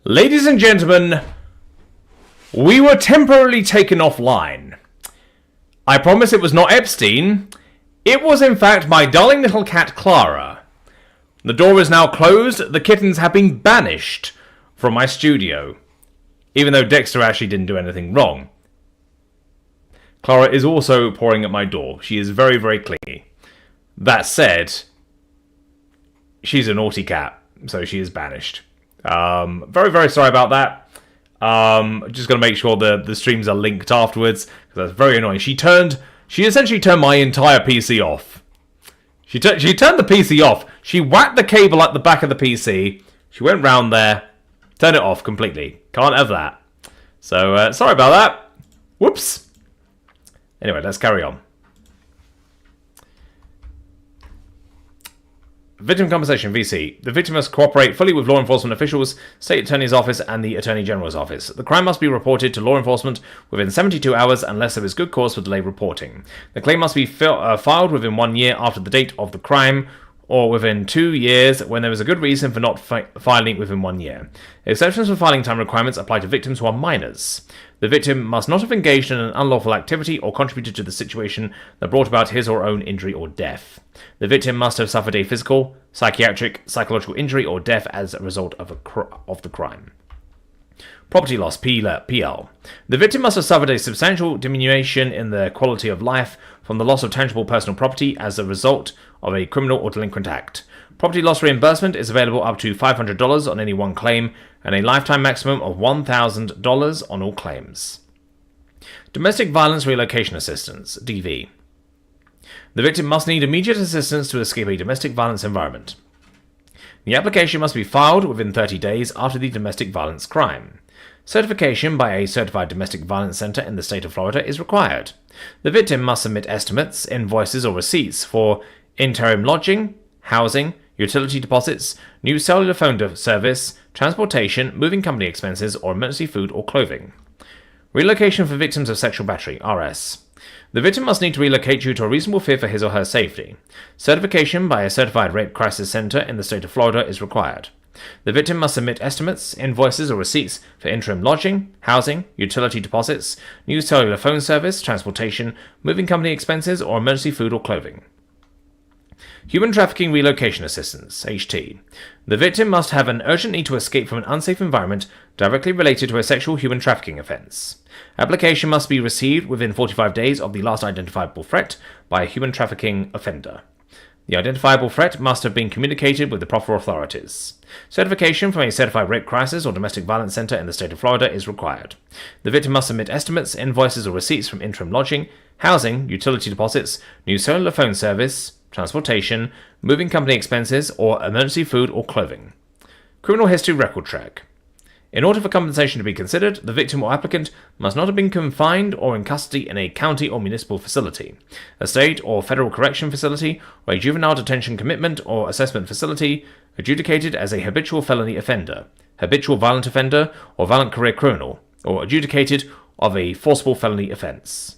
Ladies and gentlemen, we were temporarily taken offline. I promise it was not Epstein. It was in fact my darling little cat Clara. The door is now closed. The kittens have been banished from my studio. Even though Dexter actually didn't do anything wrong. Clara is also pawing at my door. She is very, very clingy. That said, she's a naughty cat, so she is banished. Very, very sorry about that. Just got to make sure the streams are linked afterwards, because that's very annoying. She essentially turned my entire PC off. She turned the PC off. She whacked the cable at the back of the PC. She went round there, turned it off completely. Can't have that. So, sorry about that. Whoops. Anyway, let's carry on. Victim compensation, VC. The victim must cooperate fully with law enforcement officials, state attorney's office, and the attorney general's office. The crime must be reported to law enforcement within 72 hours unless there is good cause for delayed reporting. The claim must be filed within 1 year after the date of the crime, or within 2 years when there is a good reason for not filing within 1 year. Exceptions for filing time requirements apply to victims who are minors. The victim must not have engaged in an unlawful activity or contributed to the situation that brought about his or her own injury or death. The victim must have suffered a physical, psychiatric, psychological injury or death as a result of the crime. Property loss, PL. The victim must have suffered a substantial diminution in their quality of life from the loss of tangible personal property as a result of a criminal or delinquent act. Property loss reimbursement is available up to $500 on any one claim and a lifetime maximum of $1,000 on all claims. Domestic Violence Relocation Assistance, DV. The victim must need immediate assistance to escape a domestic violence environment. The application must be filed within 30 days after the domestic violence crime. Certification by a certified domestic violence center in the state of Florida is required. The victim must submit estimates, invoices, or receipts for interim lodging, housing, utility deposits, new cellular phone service, transportation, moving company expenses, or emergency food or clothing. Relocation for victims of sexual battery, RS. The victim must need to relocate due to a reasonable fear for his or her safety. Certification by a certified rape crisis center in the state of Florida is required. The victim must submit estimates, invoices, or receipts for interim lodging, housing, utility deposits, new cellular phone service, transportation, moving company expenses, or emergency food or clothing. Human Trafficking Relocation Assistance, HT. The victim must have an urgent need to escape from an unsafe environment directly related to a sexual human trafficking offense. Application must be received within 45 days of the last identifiable threat by a human trafficking offender. The identifiable threat must have been communicated with the proper authorities. Certification from a certified rape crisis or domestic violence center in the state of Florida is required. The victim must submit estimates, invoices, or receipts from interim lodging, housing, utility deposits, new cellular phone service, transportation, moving company expenses, or emergency food or clothing. Criminal history record check. In order for compensation to be considered, the victim or applicant must not have been confined or in custody in a county or municipal facility, a state or federal correction facility, or a juvenile detention commitment or assessment facility, adjudicated as a habitual felony offender, habitual violent offender, or violent career criminal, or adjudicated of a forcible felony offense.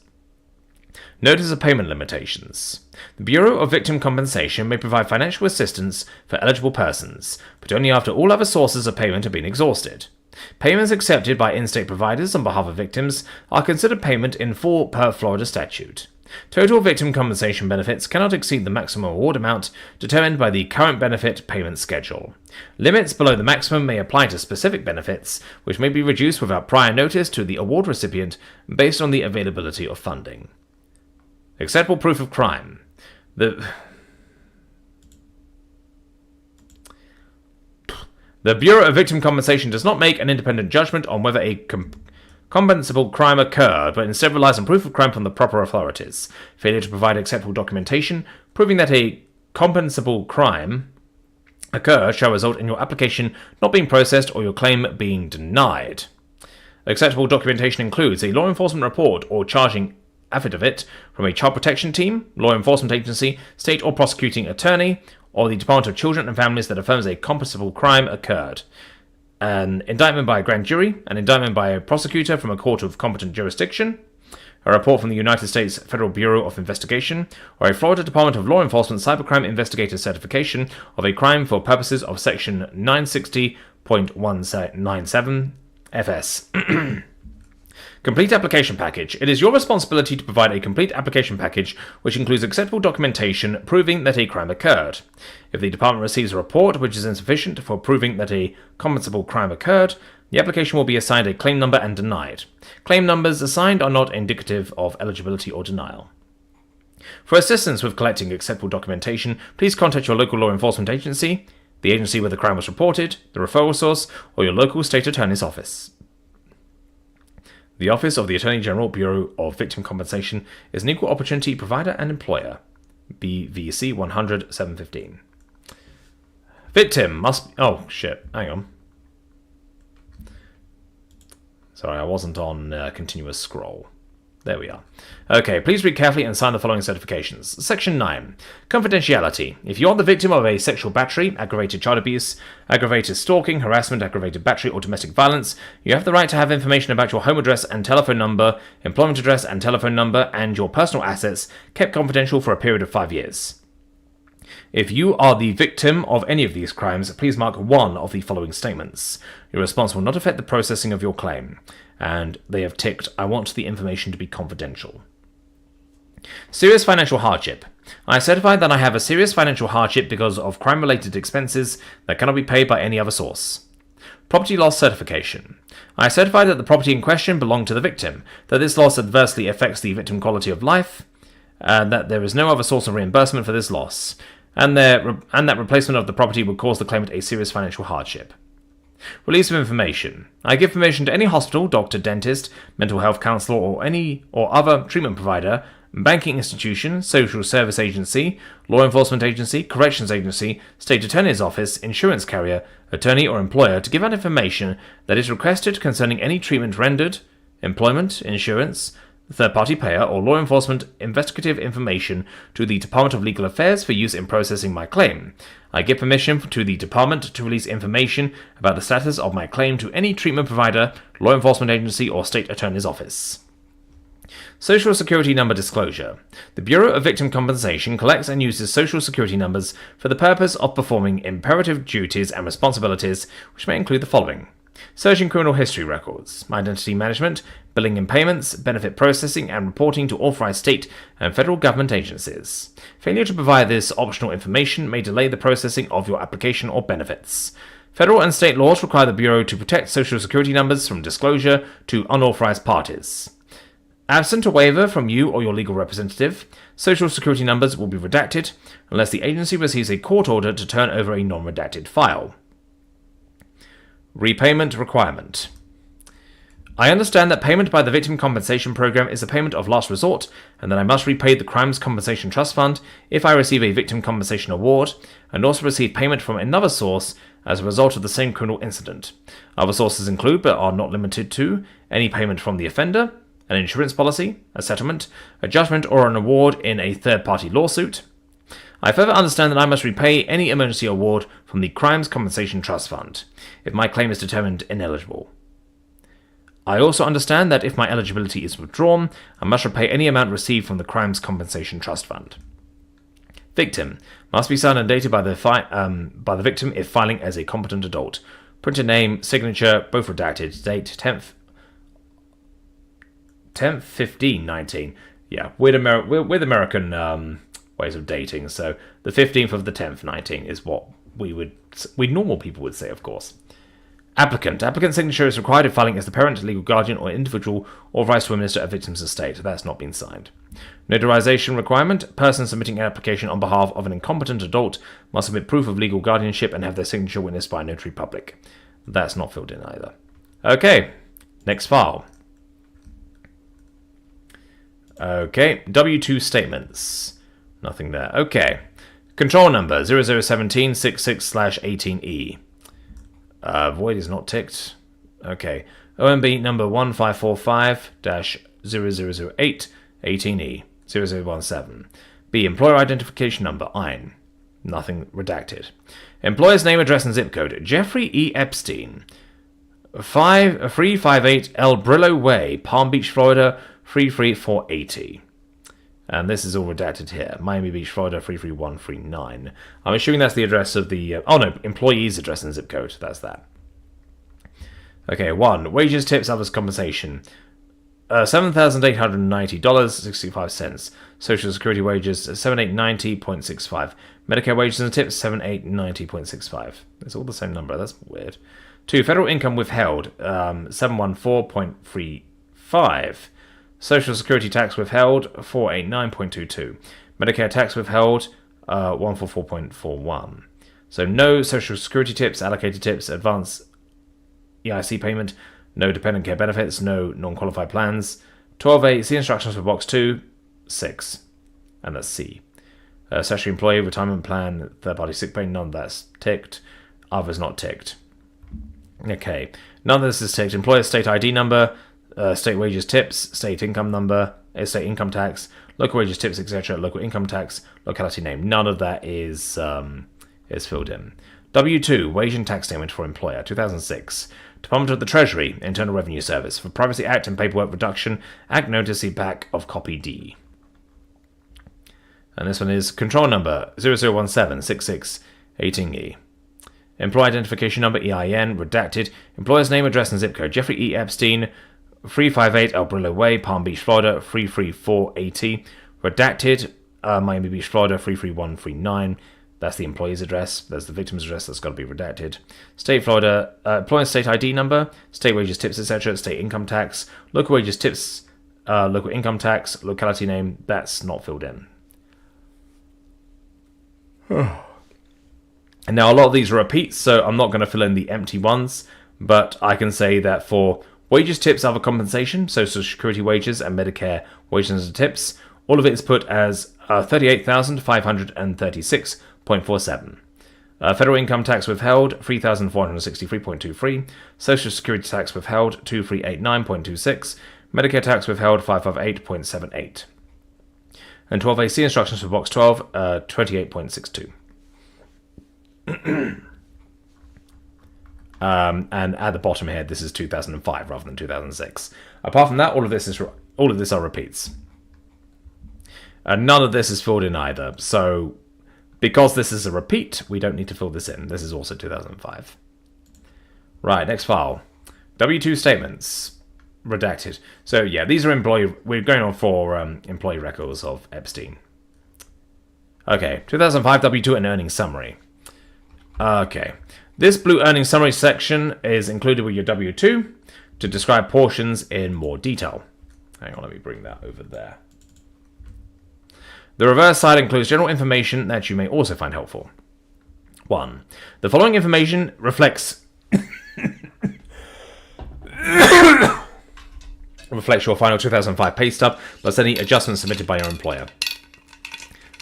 Notice of payment limitations. The Bureau of Victim Compensation may provide financial assistance for eligible persons, but only after all other sources of payment have been exhausted. Payments accepted by in-state providers on behalf of victims are considered payment in full per Florida statute. Total victim compensation benefits cannot exceed the maximum award amount determined by the current benefit payment schedule. Limits below the maximum may apply to specific benefits, which may be reduced without prior notice to the award recipient based on the availability of funding. Acceptable proof of crime. The Bureau of Victim Compensation does not make an independent judgment on whether a compensable crime occurred, but instead relies on proof of crime from the proper authorities. Failure to provide acceptable documentation proving that a compensable crime occurred shall result in your application not being processed or your claim being denied. Acceptable documentation includes a law enforcement report or charging affidavit from a child protection team, law enforcement agency, state or prosecuting attorney, or the Department of Children and Families that affirms a compensable crime occurred. An indictment by a grand jury, an indictment by a prosecutor from a court of competent jurisdiction, a report from the United States Federal Bureau of Investigation, or a Florida Department of Law Enforcement cybercrime investigator certification of a crime for purposes of Section 1.197 FS. Complete application package. It is your responsibility to provide a complete application package which includes acceptable documentation proving that a crime occurred. If the department receives a report which is insufficient for proving that a compensable crime occurred, the application will be assigned a claim number and denied. Claim numbers assigned are not indicative of eligibility or denial. For assistance with collecting acceptable documentation, please contact your local law enforcement agency, the agency where the crime was reported, the referral source, or your local state attorney's office. The Office of the Attorney General, Bureau of Victim Compensation, is an equal opportunity provider and employer. BVC 100-715. Victim must... Oh, shit. Hang on. Sorry, I wasn't on continuous scroll. There we are. Okay, please read carefully and sign the following certifications. Section 9. Confidentiality. If you are the victim of a sexual battery, aggravated child abuse, aggravated stalking, harassment, aggravated battery, or domestic violence, you have the right to have information about your home address and telephone number, employment address and telephone number, and your personal assets kept confidential for a period of 5 years. If you are the victim of any of these crimes, please mark one of the following statements. Your response will not affect the processing of your claim. And they have ticked, I want the information to be confidential. Serious financial hardship. I certify that I have a serious financial hardship because of crime-related expenses that cannot be paid by any other source. Property loss certification. I certify that the property in question belonged to the victim, that this loss adversely affects the victim's quality of life, and that there is no other source of reimbursement for this loss, and that replacement of the property would cause the claimant a serious financial hardship. Release of information. I give permission to any hospital, doctor, dentist, mental health counsellor, or other treatment provider, banking institution, social service agency, law enforcement agency, corrections agency, state attorney's office, insurance carrier, attorney, or employer to give out information that is requested concerning any treatment rendered, employment, insurance, third-party payer, or law enforcement investigative information to the Department of Legal Affairs for use in processing my claim. I give permission to the department to release information about the status of my claim to any treatment provider, law enforcement agency, or state attorney's office. Social Security Number Disclosure. The Bureau of Victim Compensation collects and uses Social Security numbers for the purpose of performing imperative duties and responsibilities, which may include the following: searching criminal history records, identity management, billing and payments, benefit processing, and reporting to authorized state and federal government agencies. Failure to provide this optional information may delay the processing of your application or benefits. Federal and state laws require the Bureau to protect Social Security numbers from disclosure to unauthorized parties. Absent a waiver from you or your legal representative, Social Security numbers will be redacted unless the agency receives a court order to turn over a non-redacted file. Repayment requirement. I understand that payment by the Victim Compensation Program is a payment of last resort, and that I must repay the Crimes Compensation Trust Fund if I receive a Victim Compensation Award, and also receive payment from another source as a result of the same criminal incident. Other sources include, but are not limited to, any payment from the offender, an insurance policy, a settlement, a judgment, or an award in a third-party lawsuit. I further understand that I must repay any emergency award from the Crimes Compensation Trust Fund if my claim is determined ineligible. I also understand that if my eligibility is withdrawn, I must repay any amount received from the Crimes Compensation Trust Fund. Victim must be signed and dated by the victim if filing as a competent adult. Printer name, signature, both redacted. Date 10th 15/19. Yeah, with American ways of dating. So the 15th of the 10th 19 is what we normal people would say, of course. Applicant signature is required if filing as the parent, legal guardian, or individual authorized to administer a victim's estate. That's not been signed. Notarization requirement. Person submitting an application on behalf of an incompetent adult must submit proof of legal guardianship and have their signature witnessed by a notary public. That's not filled in either. Okay, next file. Okay, W2 statements. Nothing there. Okay. Control number 001766/18E. Void is not ticked. Okay. OMB number 1545-0008-18E 0017. B. Employer identification number EIN. Nothing redacted. Employer's name, address, and zip code. Jeffrey E. Epstein. 358 El Brillo Way, Palm Beach, Florida 33480. And this is all redacted here. Miami Beach, Florida 33139. I'm assuming that's the address of the... employee's address and zip code. That's that. Okay, 1. Wages, tips, others, compensation. $7,890.65. Social Security wages, $7,890.65. Medicare wages and tips, $7,890.65. It's all the same number. That's weird. 2. Federal income withheld, $714.35. Social Security tax withheld, $489.22. Medicare tax withheld, $144.41. So no Social Security tips, allocated tips, advance EIC payment, no dependent care benefits, no non-qualified plans. 12A, see instructions for box 2, 6. And that's C. Statutory employee, retirement plan, third-party sick pay, none of that's ticked. Others not ticked. Okay, none of this is ticked. Employer state ID number, state wages tips, state income number, state income tax, local wages tips, etc., local income tax, locality name. None of that is filled in. W2, wage and tax statement for employer, 2006. Department of the Treasury, Internal Revenue Service, for Privacy Act and Paperwork Reduction, Act Notice back of copy D. And this one is control number 00176618E. Employee identification number, EIN, redacted. Employer's name, address, and zip code, Jeffrey E. Epstein, 358 El Brillo Way, Palm Beach, Florida, 33480. Redacted, Miami Beach, Florida, 33139. That's the employee's address. That's the victim's address. That's got to be redacted. State Florida, employer state ID number, state wages, tips, etc., state income tax, local wages, tips, local income tax, locality name. That's not filled in. And now a lot of these are repeats, so I'm not going to fill in the empty ones, but I can say that for wages, tips, other compensation, Social Security wages and Medicare wages and tips, all of it is put as 38,536.47. Federal income tax withheld, 3,463.23. Social Security tax withheld, 2,389.26. Medicare tax withheld, 558.78. And 12AC instructions for box 12, 28.62. And at the bottom here, this is 2005 rather than 2006. Apart from that, all of this are repeats. None of this is filled in either. So, because this is a repeat, we don't need to fill this in. This is also 2005. Right, next file. W2 statements. Redacted. So, yeah, these are we're going on for employee records of Epstein. Okay, 2005 W2 and earnings summary. Okay. This blue earnings summary section is included with your W2 to describe portions in more detail. Hang on, let me bring that over there. The reverse side includes general information that you may also find helpful. 1. The following information reflects your final 2005 pay stub, plus any adjustments submitted by your employer.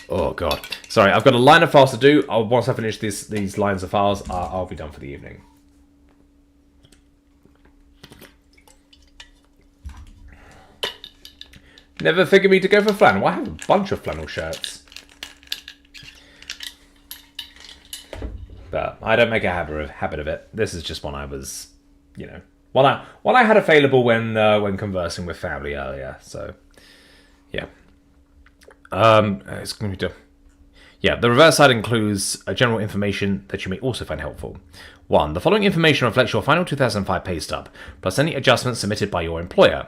Oh, God. Sorry, I've got a line of files to do. Once I finish these lines of files, I'll be done for the evening. Never figured me to go for flannel. I have a bunch of flannel shirts. But I don't make a habit of it. This is just one I was, one I had available when conversing with family earlier. So, yeah. It's going to be the reverse side includes general information that you may also find helpful. 1. The following information reflects your final 2005 pay stub, plus any adjustments submitted by your employer.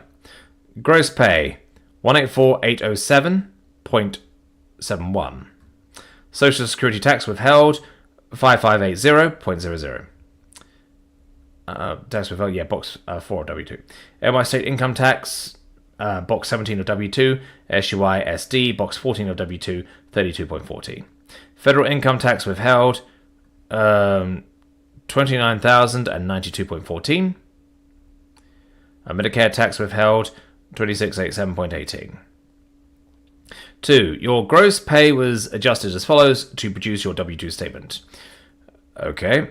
Gross pay, 184,807.71. Social Security tax withheld, 5580.00. Tax withheld, box 4 of W2. NY state income tax, box 17 of W2. SUI SD, box 14 of W2, 32.40. Federal income tax withheld, 29,092.14. Medicare tax withheld, 2687.18. 2. Your gross pay was adjusted as follows to produce your W2 statement. Okay.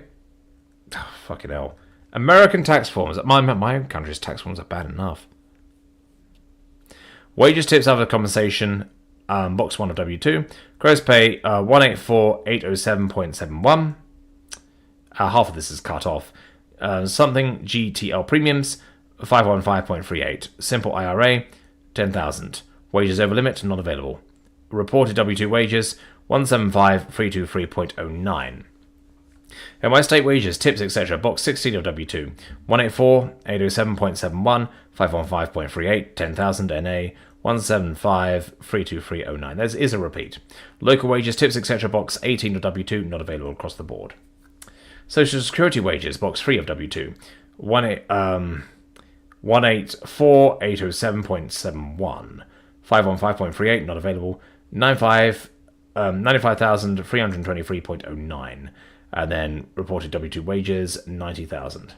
Oh, fucking hell. American tax forms. My own country's tax forms are bad enough. Wages, tips, other compensation, box 1 of W2. Gross pay, 184,807.71. Half of this is cut off. Something GTL premiums, 515.38. Simple IRA, 10,000. Wages over limit, not available. Reported W2 wages, 175,323.09. NY state wages, tips, etc. Box 16 of W2. 184, 807.71, 515.38, 10,000 NA, 175, 32309. There is a repeat. Local wages, tips, etc. Box 18 of W2, not available across the board. Social Security wages, box 3 of W2. 184, 807.71, 515.38, not available. 95,323.09. And then reported W2 wages, 90,000.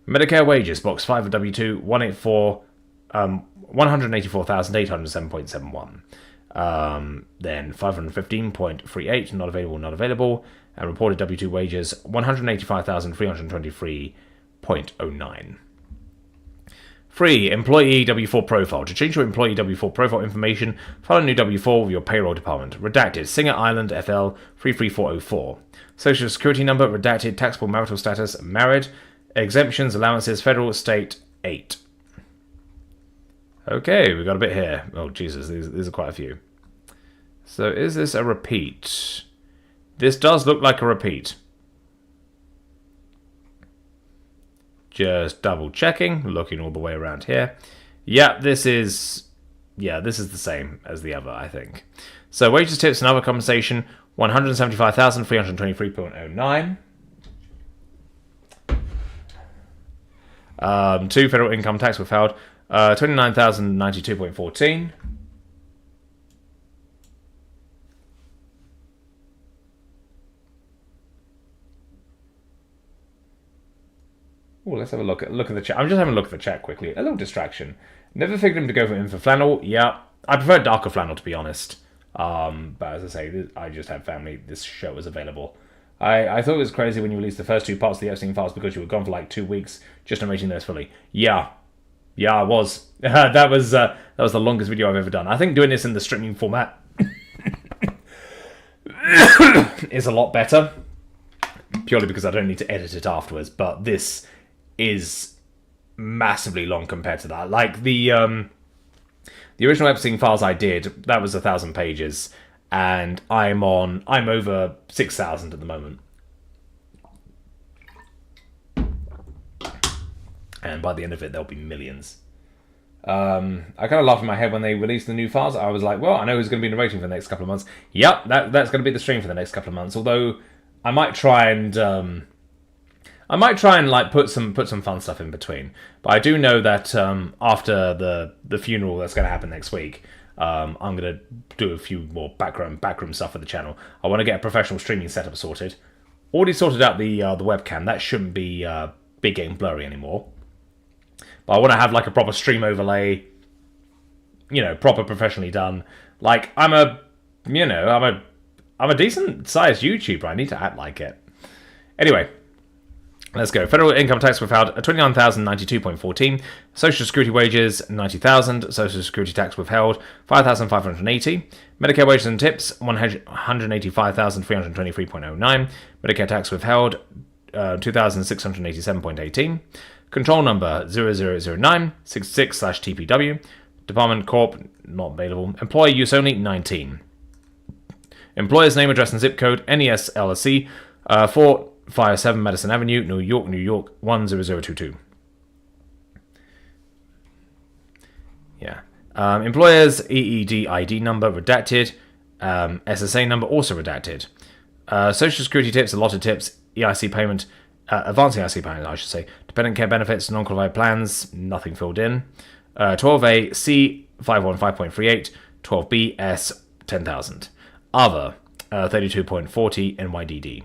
Medicare wages, box 5 of W2, 184,807.71. Then 515.38, not available. And reported W2 wages, 185,323.09. 3. Employee W4 profile. To change your employee W4 profile information, file a new W4 with your payroll department. Redacted. Singer Island FL 33404. Social Security number. Redacted. Taxable marital status. Married. Exemptions, allowances, federal, state, 8. Okay, we got a bit here. Oh, Jesus, these are quite a few. So is this a repeat? This does look like a repeat. Just double checking, looking all the way around here. Yeah, this is the same as the other, I think. So wages, tips, and other compensation, 175,323.09. 2. Federal income tax withheld, 29,092.14. Oh, let's have a look at the chat. I'm just having a look at the chat quickly. A little distraction. Never figured him to go for flannel. Yeah, I prefer darker flannel, to be honest. But as I say, I just have family. This show was available. I thought it was crazy when you released the first 2 parts of the Epstein Files because you were gone for like 2 weeks just narrating those fully. Yeah, I was. that was the longest video I've ever done. I think doing this in the streaming format is a lot better, purely because I don't need to edit it afterwards. But this is massively long compared to that. Like the original Epstein Files I did, that was 1,000 pages, and I'm over 6,000 at the moment. And by the end of it, there'll be millions. I kind of laughed in my head when they released the new files. I was like, well, I know who's going to be narrating for the next couple of months. Yep, that's going to be the stream for the next couple of months. Although I might try and like put some fun stuff in between. But I do know that after the funeral that's going to happen next week, I'm going to do a few more backroom stuff for the channel. I want to get a professional streaming setup sorted. Already sorted out the webcam. That shouldn't be getting blurry anymore. But I want to have like a proper stream overlay, proper professionally done. Like I'm a decent sized YouTuber. I need to act like it. Anyway. Let's go. Federal income tax withheld, 29,092.14. Social Security wages, 90,000. Social Security tax withheld, 5,580. Medicare wages and tips, 185,323.09. Medicare tax withheld, 2,687.18. Control number 000966/TPW. Department Corp, not available. Employee use only, 19. Employer's name, address, and zip code, NES LLC, 457 Madison Avenue, New York 10022. Yeah. Employer's EED ID number redacted. SSA number also redacted. Social Security tips, allotted tips, EIC payment, advancing EIC payment, I should say. Dependent care benefits, non-qualified plans, nothing filled in. 12A C 515.38, 12B S 10,000. Other 32.40 NYDD.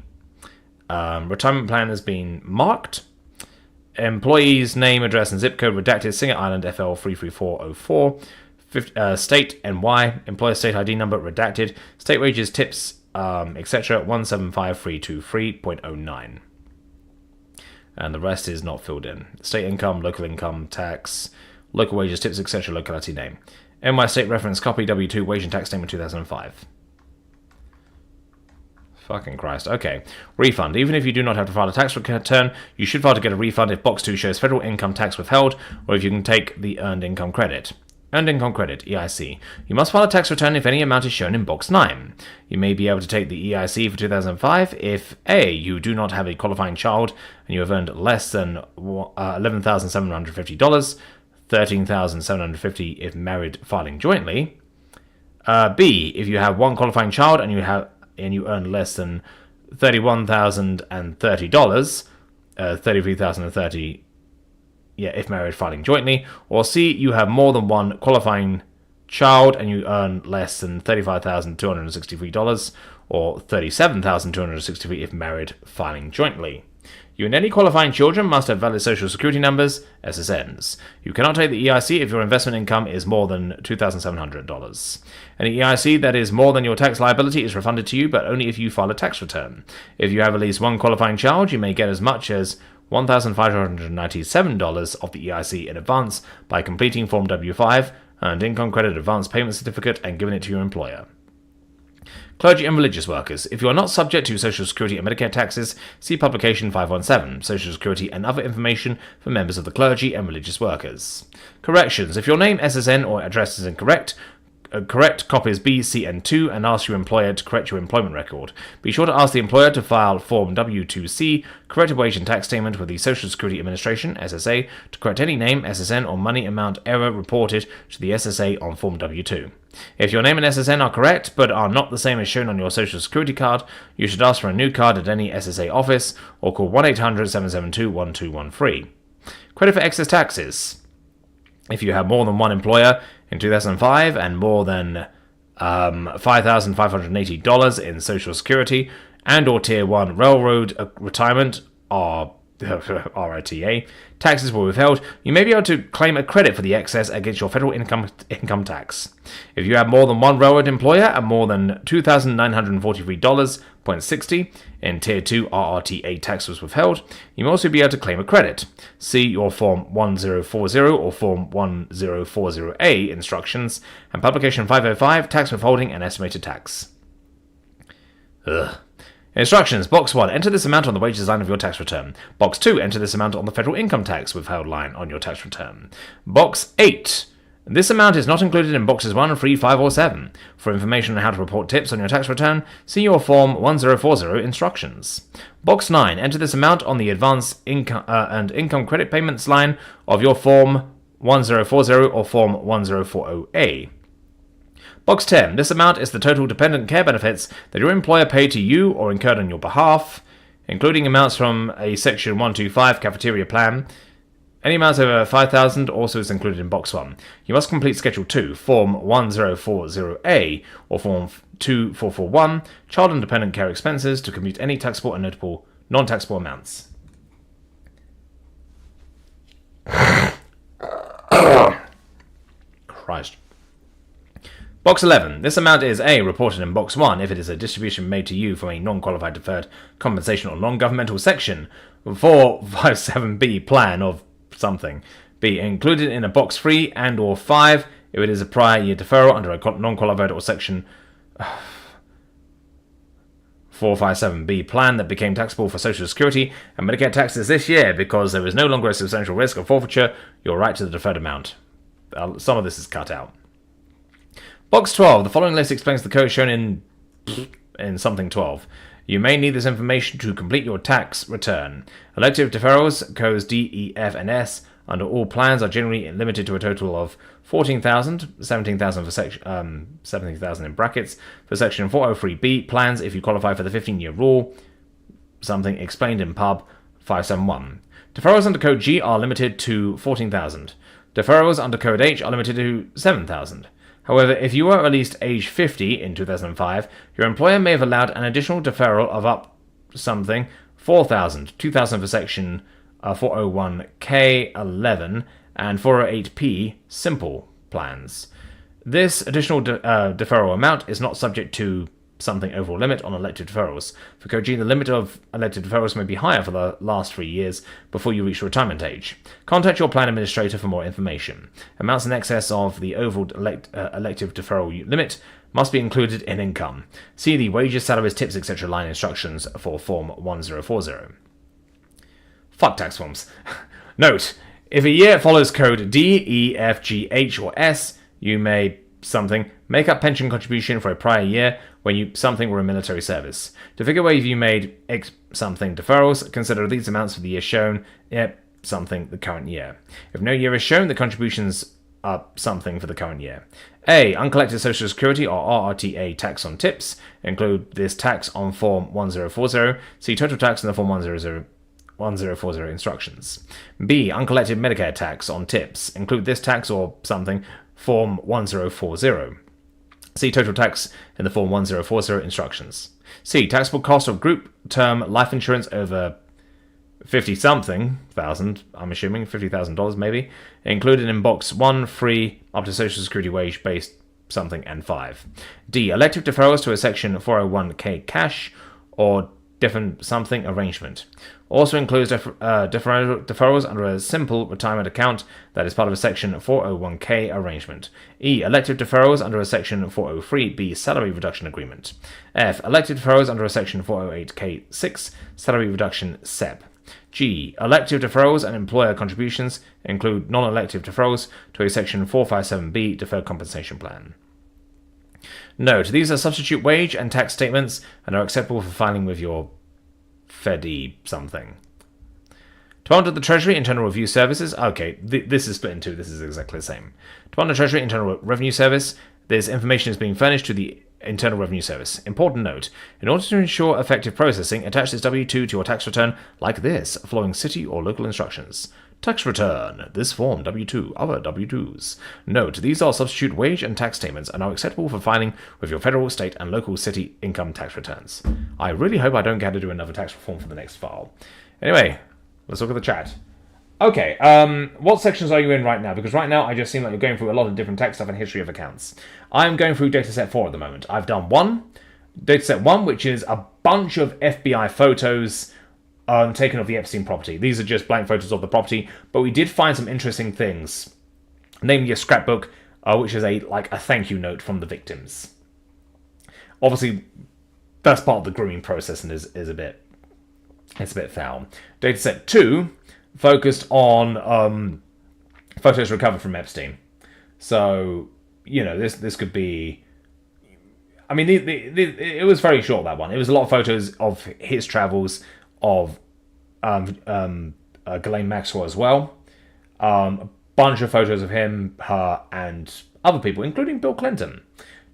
Retirement plan has been marked. Employee's name, address, and zip code redacted. Singer Island FL 33404. State NY. Employer state ID number redacted. State wages, tips, etc. 175,323.09. And the rest is not filled in. State income, local income tax, local wages, tips, etc. Locality name. NY state reference copy W2 wage and tax statement 2005. Fucking Christ. Okay. Refund. Even if you do not have to file a tax return, you should file to get a refund if Box 2 shows federal income tax withheld, or if you can take the earned income credit. Earned income credit, EIC. You must file a tax return if any amount is shown in Box 9. You may be able to take the EIC for 2005 if A. You do not have a qualifying child and you have earned less than $11,750, $13,750 if married filing jointly. B. If you have one qualifying child and you earn less than $31,030, $33,030 if married filing jointly. Or C, you have more than one qualifying child and you earn less than $35,263 or $37,263 if married filing jointly. You and any qualifying children must have valid Social Security numbers, SSNs. You cannot take the EIC if your investment income is more than $2,700. Any EIC that is more than your tax liability is refunded to you, but only if you file a tax return. If you have at least one qualifying child, you may get as much as $1,597 of the EIC in advance by completing Form W5, Earned Income Credit Advance Payment Certificate, and giving it to your employer. Clergy and religious workers. If you are not subject to Social Security and Medicare taxes, see Publication 517, Social Security and Other Information for Members of the Clergy and Religious Workers. Corrections. If your name, SSN, or address is incorrect, correct copies B, C, and 2 and ask your employer to correct your employment record. Be sure to ask the employer to file Form W2C, Corrected Wage and Tax Statement with the Social Security Administration, SSA, to correct any name, SSN, or money amount error reported to the SSA on Form W2. If your name and SSN are correct but are not the same as shown on your Social Security card, you should ask for a new card at any SSA office or call 1-800-772-1213. Credit for excess taxes. If you have more than one employer in 2005 and more than $5,580 in Social Security and or Tier 1 Railroad Retirement or RITA, taxes were withheld, you may be able to claim a credit for the excess against your federal income tax. If you have more than one railroad employer and more than $2,943.60 in Tier 2 RRTA tax was withheld, you may also be able to claim a credit. See your Form 1040 or Form 1040A instructions and Publication 505, Tax Withholding and Estimated Tax. Instructions. Box 1. Enter this amount on the wages line of your tax return. Box 2. Enter this amount on the federal income tax withheld line on your tax return. Box 8. This amount is not included in boxes 1, 3, 5, or 7. For information on how to report tips on your tax return, see your Form 1040 instructions. Box 9. Enter this amount on the advance and income credit payments line of your Form 1040 or Form 1040A. Box 10. This amount is the total dependent care benefits that your employer paid to you or incurred on your behalf, including amounts from a Section 125 cafeteria plan. Any amounts over $5,000 also is included in Box 1. You must complete Schedule 2, Form 1040A or Form 2441, Child and Dependent Care Expenses, to compute any taxable and notable non-taxable amounts. Christ. Box 11. This amount is A. Reported in Box 1 if it is a distribution made to you from a non-qualified deferred compensation or non-governmental section 457B plan of something. B. Included in a Box 3 and or 5 if it is a prior year deferral under a non-qualified or section 457B plan that became taxable for Social Security and Medicare taxes this year because there is no longer a substantial risk of forfeiture your right to the deferred amount. Some of this is cut out. Box 12. The following list explains the code shown in something 12. You may need this information to complete your tax return. Elective deferrals, codes D, E, F, and S, under all plans are generally limited to a total of $14,000, $17,000 for section 17,000 in brackets for Section 403B plans if you qualify for the 15-year rule. Something explained in Pub 571. Deferrals under Code G are limited to $14,000. Deferrals under Code H are limited to $7,000. However, if you were at least age 50 in 2005, your employer may have allowed an additional deferral of up something $4,000, $2,000 for Section 401K11 and 408P simple plans. This additional deferral amount is not subject to something overall limit on elective deferrals. For Code G, the limit of elective deferrals may be higher for the last 3 years before you reach retirement age. Contact your plan administrator for more information. Amounts in excess of the overall elective deferral limit must be included in income. See the wages, salaries, tips, etc. line instructions for Form 1040. Fuck tax forms. Note: if a year follows Code D, E, F, G, H, or S, you may something make up pension contribution for a prior year when you something were in military service. To figure whether you made X something deferrals, consider these amounts for the year shown, something the current year. If no year is shown, the contributions are something for the current year. A. Uncollected Social Security or RRTA tax on tips. Include this tax on Form 1040. See total tax in the Form 1040 instructions. B. Uncollected Medicare tax on tips. Include this tax or something, Form 1040. See total tax in the Form 1040 instructions. C. Taxable cost of group term life insurance over 50-something thousand, I'm assuming, $50,000 maybe, included in Box 1, free, up to Social Security wage-based something, and 5. D. Elective deferrals to a Section 401k cash or different something arrangement. Also includes deferrals under a simple retirement account that is part of a Section 401k arrangement. E. Elective deferrals under a Section 403b salary reduction agreement. F. Elective deferrals under a Section 408k6 salary reduction SEP. G. Elective deferrals and employer contributions include non-elective deferrals to a Section 457b deferred compensation plan. Note, these are substitute wage and tax statements and are acceptable for filing with your FEDI something. To monitor the Treasury Internal Review Services, okay, this is split in two, this is exactly the same. To monitor Treasury Internal Revenue Service, this information is being furnished to the Internal Revenue Service. Important note, in order to ensure effective processing, attach this W-2 to your tax return like this, following city or local instructions. Tax return, this form, W-2, other W-2s. Note, these are substitute wage and tax statements and are acceptable for filing with your federal, state, and local city income tax returns. I really hope I don't get to do another tax reform for the next file. Anyway, let's look at the chat. Okay, what sections are you in right now? Because right now I just seem like you're going through a lot of different tax stuff and history of accounts. I'm going through dataset 4 at the moment. I've done dataset 1, which is a bunch of FBI photos taken of the Epstein property. These are just blank photos of the property, but we did find some interesting things. Namely a scrapbook, which is a thank you note from the victims. Obviously, that's part of the grooming process and is a bit foul. Dataset 2 focused on photos recovered from Epstein. So, you know, this could be... I mean, it was very short, that one. It was a lot of photos of his travels, of Ghislaine Maxwell as well. A bunch of photos of him, her, and other people, including Bill Clinton.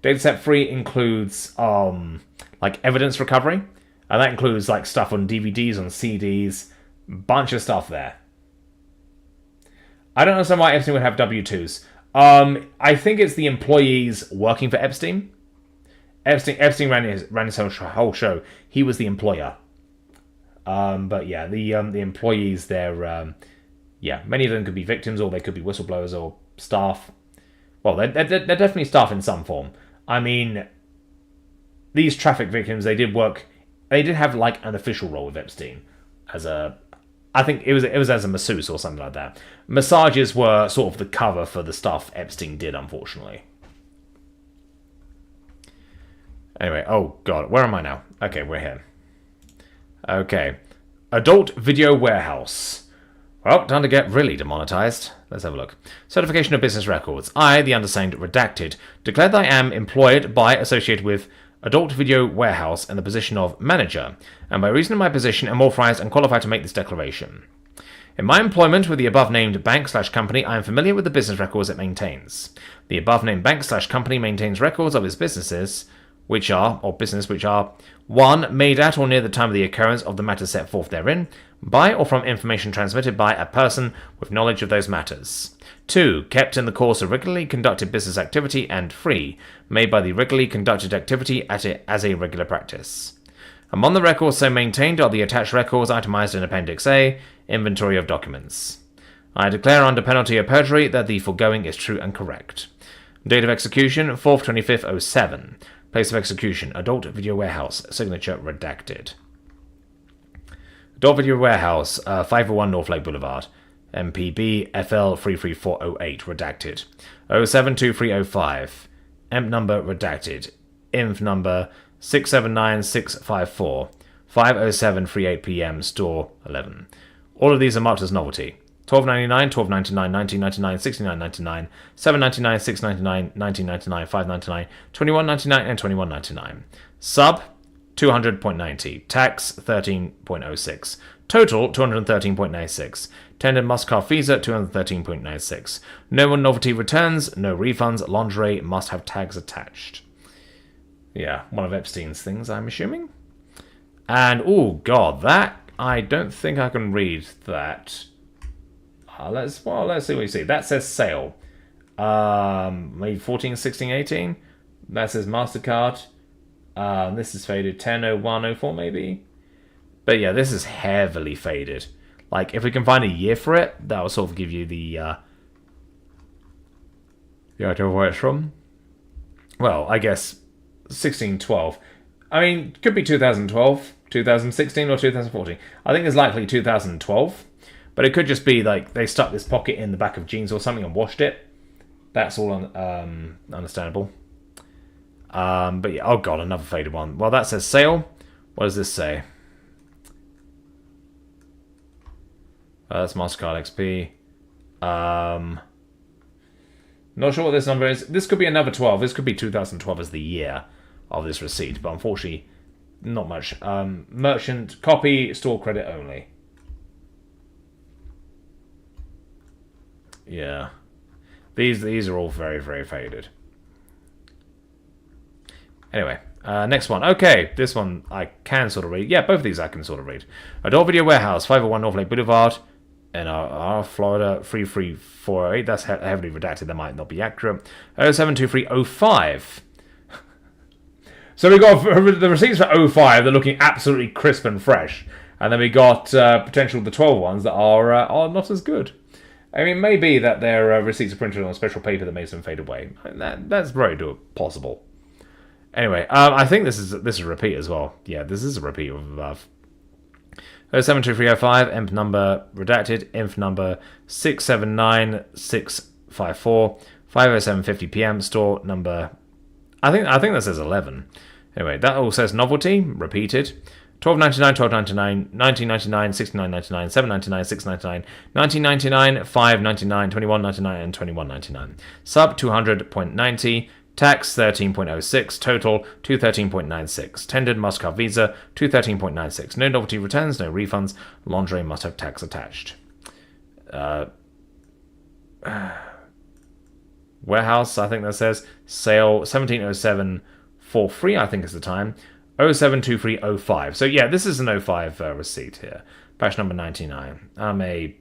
Dataset 3 includes evidence recovery, and that includes stuff on DVDs, on CDs, bunch of stuff there. I don't understand why Epstein would have W-2s. I think it's the employees working for Epstein. Epstein ran his whole show. He was the employer. But yeah, the employees, they're many of them could be victims, or they could be whistleblowers or staff. Well, they're definitely staff in some form. I mean, these traffic victims, they did have an official role with Epstein I think it was as a masseuse or something like that. Massages were sort of the cover for the stuff Epstein did, unfortunately. Anyway, oh god, where am I now? Okay, we're here. Okay. Adult Video Warehouse. Well, time to get really demonetized. Let's have a look. Certification of business records. I, the undersigned, redacted, declare that I am employed by, associated with, Adult Video Warehouse in the position of manager, and by reason of my position am authorized and qualified to make this declaration. In my employment with the above-named bank/company, I am familiar with the business records it maintains. The above-named bank/company maintains records of its businesses, which are 1. Made at or near the time of the occurrence of the matters set forth therein, by or from information transmitted by a person with knowledge of those matters. 2. Kept in the course of regularly conducted business activity, and 3. Made by the regularly conducted activity as a regular practice. Among the records so maintained are the attached records itemized in Appendix A, Inventory of Documents. I declare under penalty of perjury that the foregoing is true and correct. Date of execution, 4th 25th 07. Place of execution, Adult Video Warehouse, signature redacted. Adult Video Warehouse, 501 North Lake Boulevard, MPB FL 33408, redacted. 072305, EMP number redacted. INF number 679654, 5:07:38 p.m. Store 11. All of these are marked as novelty. $12.99, $12.99, $19.99, $69.99, $7.99, $6.99, $19.99, $5.99, $21.99, and $21.99. Sub, 200.90. Tax, 13.06. Total, 213.96. Tender must-card Visa, 213.96. No novelty returns, no refunds. Lingerie must have tags attached. Yeah, one of Epstein's things, I'm assuming. And, oh god, that, I don't think I can read that. Let's see what you see. That says sale. Maybe 14, 16, 18. That says MasterCard. This is faded. 10, 01, 04 maybe. But yeah, this is heavily faded. Like, if we can find a year for it, that will sort of give you the idea of where it's from. Well, I guess 16, 12. I mean, could be 2012, 2016, or 2014. I think it's likely 2012. But it could just be like they stuck this pocket in the back of jeans or something and washed it. That's all understandable. But yeah, oh god, another faded one. Well, that says sale. What does this say? That's MasterCard XP. Not sure what this number is. This could be another 12. This could be 2012 as the year of this receipt. But unfortunately, not much. Merchant, copy, store credit only. Yeah. These are all very, very faded. Anyway, next one. Okay, this one I can sort of read. Yeah, both of these I can sort of read. Adult Video Warehouse, 501 North Lake Boulevard, NR, Florida, 33408. That's heavily redacted. That might not be accurate. 072305. So we got the receipts for 05. They're looking absolutely crisp and fresh. And then we got potential the 12 ones that are not as good. I mean, maybe that their receipts are printed on a special paper that makes them fade away. That's very possible. Anyway, I think this is a repeat as well. Yeah, this is a repeat of above. 072305, EMP number redacted, INF number 679654, 50750 PM, store number. I think that says 11. Anyway, that all says novelty repeated. $12.99, $12.99, $19.99, $69.99, $7.99, $6.99, $19.99, $5.99, $21.99, and $21.99. Sub 200.90. Tax 13.06. Total 213.96. Tendered must-card Visa 213.96. No novelty returns, no refunds. Lingerie must have tax attached. Warehouse, I think that says sale 1707 for free. I think is the time. 072305. So yeah, this is an 05 receipt here. Batch number 99.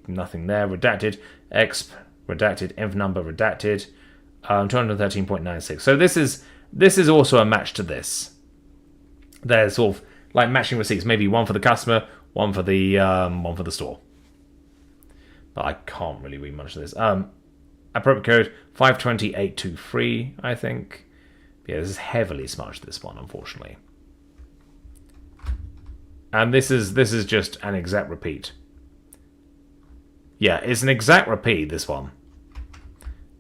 Nothing there. Redacted. Exp. Redacted. Inf number redacted. 213.96. So this is also a match to this. There's sort of like matching receipts. Maybe one for the customer, one for the store. But I can't really read much of this. Appropriate code 520823. I think. Yeah, this is heavily smudged. This one, unfortunately. And this is just an exact repeat. Yeah, it's an exact repeat, this one.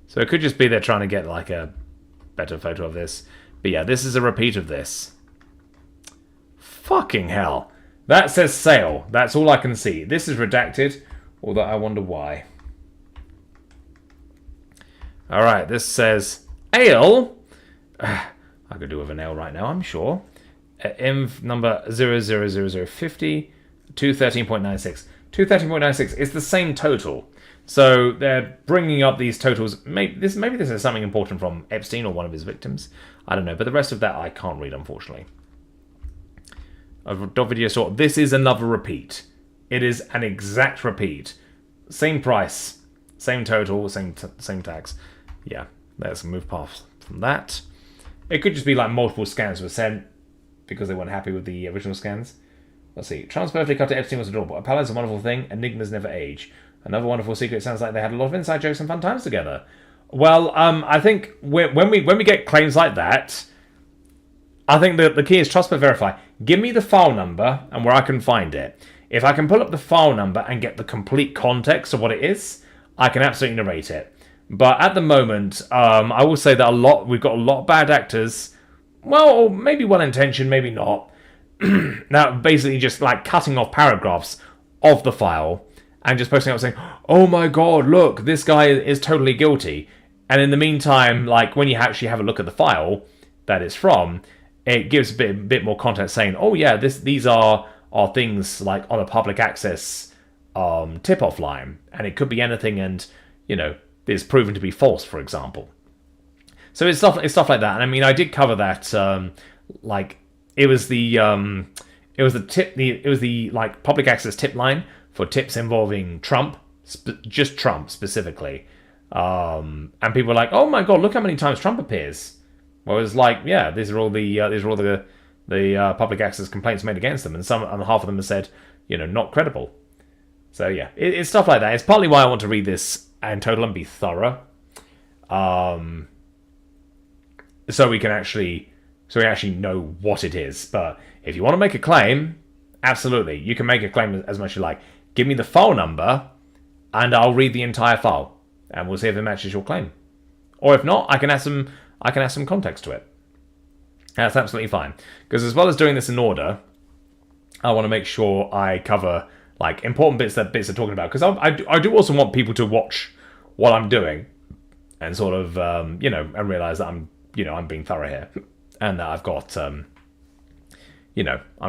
So it could just be they're trying to get like a better photo of this. But yeah, this is a repeat of this. Fucking hell. That says sale. That's all I can see. This is redacted, although I wonder why. Alright, this says ale. I could do with an ale right now, I'm sure. Inv number 000050, 213.96. 213.96 is the same total. So they're bringing up these totals. Maybe this is something important from Epstein or one of his victims. I don't know, but the rest of that I can't read, unfortunately. Video store. This is another repeat. It is an exact repeat. Same price, same total, same tax. Yeah, let's move past from that. It could just be like multiple scans were sent because they weren't happy with the original scans. Let's see. Transperfectly cut to Epstein was adorable. A palette's a wonderful thing. Enigmas never age. Another wonderful secret. Sounds like they had a lot of inside jokes and fun times together. Well, I think when we get claims like that, I think the key is trust but verify. Give me the file number and where I can find it. If I can pull up the file number and get the complete context of what it is, I can absolutely narrate it. But at the moment, I will say that we've got a lot of bad actors. Well, maybe well-intentioned, maybe not. Now, basically just like cutting off paragraphs of the file and just posting up saying, "Oh my god, look, this guy is totally guilty." And in the meantime, like when you actually have a look at the file that it's from, it gives a bit more context saying, "Oh yeah, these are things like on a public access tip-off line, and it could be anything, and it's proven to be false, for example." So it's stuff like that. And I mean, I did cover that. Like it was the like public access tip line for tips involving Trump, just Trump specifically. And people were like, "Oh my god, look how many times Trump appears." Well, it was like, yeah, these are all the public access complaints made against them, and half of them have said, not credible. So yeah, it's stuff like that. It's partly why I want to read this in total and be thorough, so we actually know what it is. But if you want to make a claim, absolutely, you can make a claim as much as you like. Give me the file number, and I'll read the entire file, and we'll see if it matches your claim. Or if not, I can add some context to it. That's absolutely fine. Because as well as doing this in order, I want to make sure I cover like important bits that bits are talking about. Because I do also want people to watch what I'm doing, and sort of and realize that I'm being thorough here, and that I've got I'm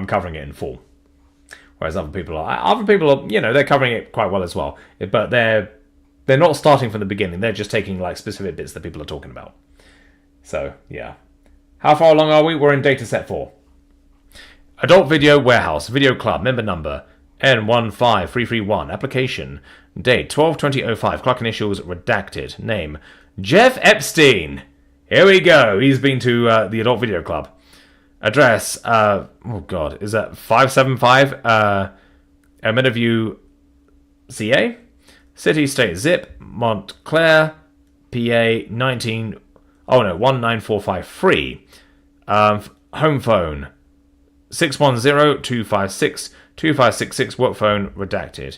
covering it in full. Whereas other people are they're covering it quite well as well, but they're not starting from the beginning. They're just taking like specific bits that people are talking about. So yeah, how far along are we? We're in data set 4. Adult Video Warehouse Video Club member number N15331. Application date 12/20/05. Clock initials redacted. Name Jeff Epstein. Here we go. He's been to the Adult Video Club. Address, oh god, is that 575 Meadowview, CA? City, state, zip, Montclair, PA, 19453. Home phone, 610-256-2566. Work phone, redacted.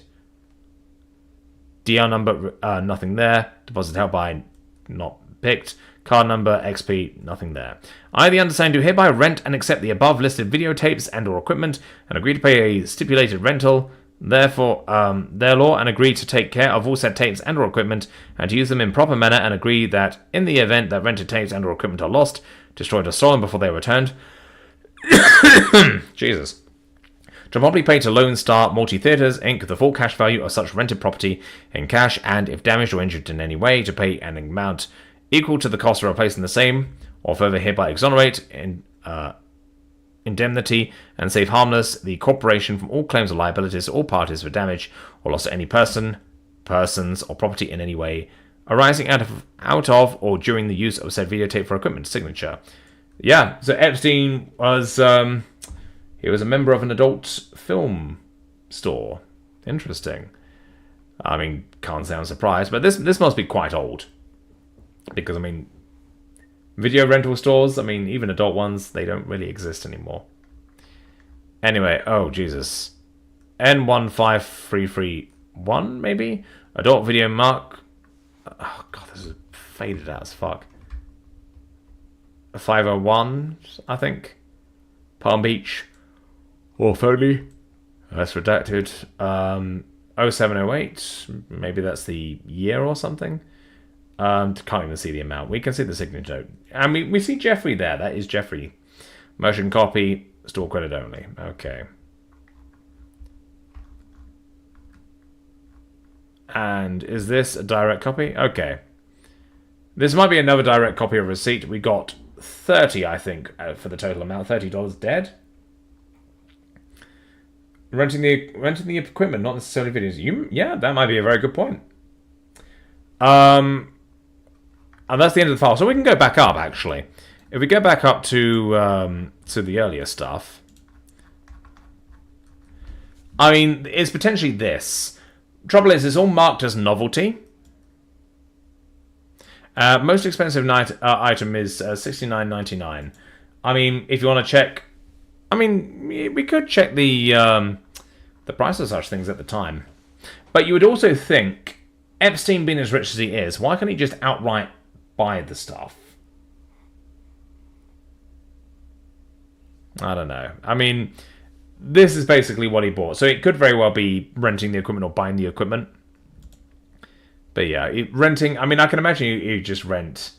DR number, nothing there. Deposit held by, not picked. Card number, XP, nothing there. I, the undersigned, do hereby rent and accept the above listed videotapes and or equipment and agree to pay a stipulated rental, therefore, their law, and agree to take care of all said tapes and or equipment and to use them in proper manner, and agree that in the event that rented tapes and or equipment are lost, destroyed or stolen before they are returned, Jesus, to promptly pay to Lone Star Multi Theatres, Inc. the full cash value of such rented property in cash, and if damaged or injured in any way, to pay an amount equal to the cost of replacing the same, or further hereby exonerate in indemnity and save harmless the corporation from all claims or liabilities to all parties for damage or loss to any person, persons, or property in any way arising out of or during the use of said videotape for equipment. Signature. Yeah, so Epstein was he was a member of an adult film store. Interesting. I mean, can't say I'm surprised, but this must be quite old. Because, I mean, video rental stores, I mean, even adult ones, they don't really exist anymore. Anyway, oh, Jesus. N15331, maybe? Adult video mark. Oh, God, this is faded out as fuck. 501, I think. Palm Beach. Orphony. That's redacted. 0708, maybe that's the year or something. Can't even see the amount. We can see the signature. And we see Jeffrey there. That is Jeffrey. Motion copy. Store credit only. Okay. And is this a direct copy? Okay. This might be another direct copy of receipt. We got 30, I think, for the total amount. $30 dead. Renting the equipment, not necessarily videos. Yeah, that might be a very good point. And that's the end of the file. So we can go back up, actually. If we go back up to the earlier stuff, I mean, it's potentially this. Trouble is, it's all marked as novelty. Most expensive item is $69.99. I mean, if you want to check, I mean, we could check the price of such things at the time. But you would also think, Epstein being as rich as he is, why can't he just outright buy the stuff? I don't know. I mean, this is basically what he bought. So it could very well be renting the equipment or buying the equipment. But yeah, renting, I mean, I can imagine he'd just rent,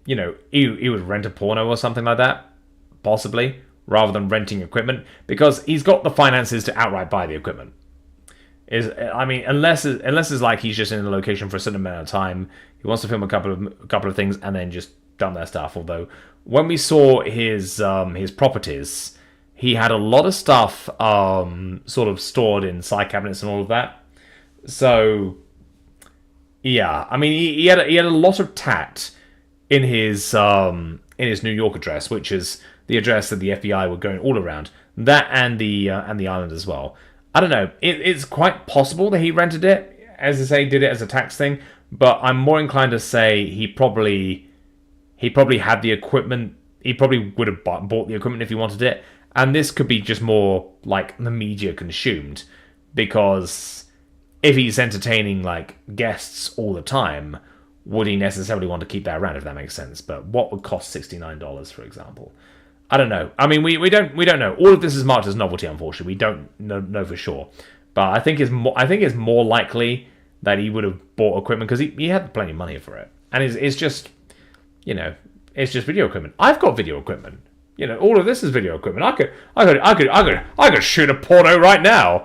he would rent a porno or something like that, possibly, rather than renting equipment, because he's got the finances to outright buy the equipment. Unless it's like he's just in the location for a certain amount of time, he wants to film a couple of things and then just dump their stuff. Although when we saw his properties, he had a lot of stuff sort of stored in side cabinets and all of that. So yeah, I mean he had a lot of tat in his New York address, which is the address that the FBI were going all around. That and the island as well. I don't know. It's quite possible that he rented it, as I say, did it as a tax thing. But I'm more inclined to say he probably had the equipment. He probably would have bought the equipment if he wanted it. And this could be just more like the media consumed, because if he's entertaining like guests all the time, would he necessarily want to keep that around? If that makes sense. But what would cost $69, for example? I don't know. I mean, we don't know. All of this is marked as novelty, unfortunately. We don't know for sure. But I think it's more likely that he would have bought equipment because he had plenty of money for it, and it's just video equipment. I've got video equipment. All of this is video equipment. I could shoot a porno right now.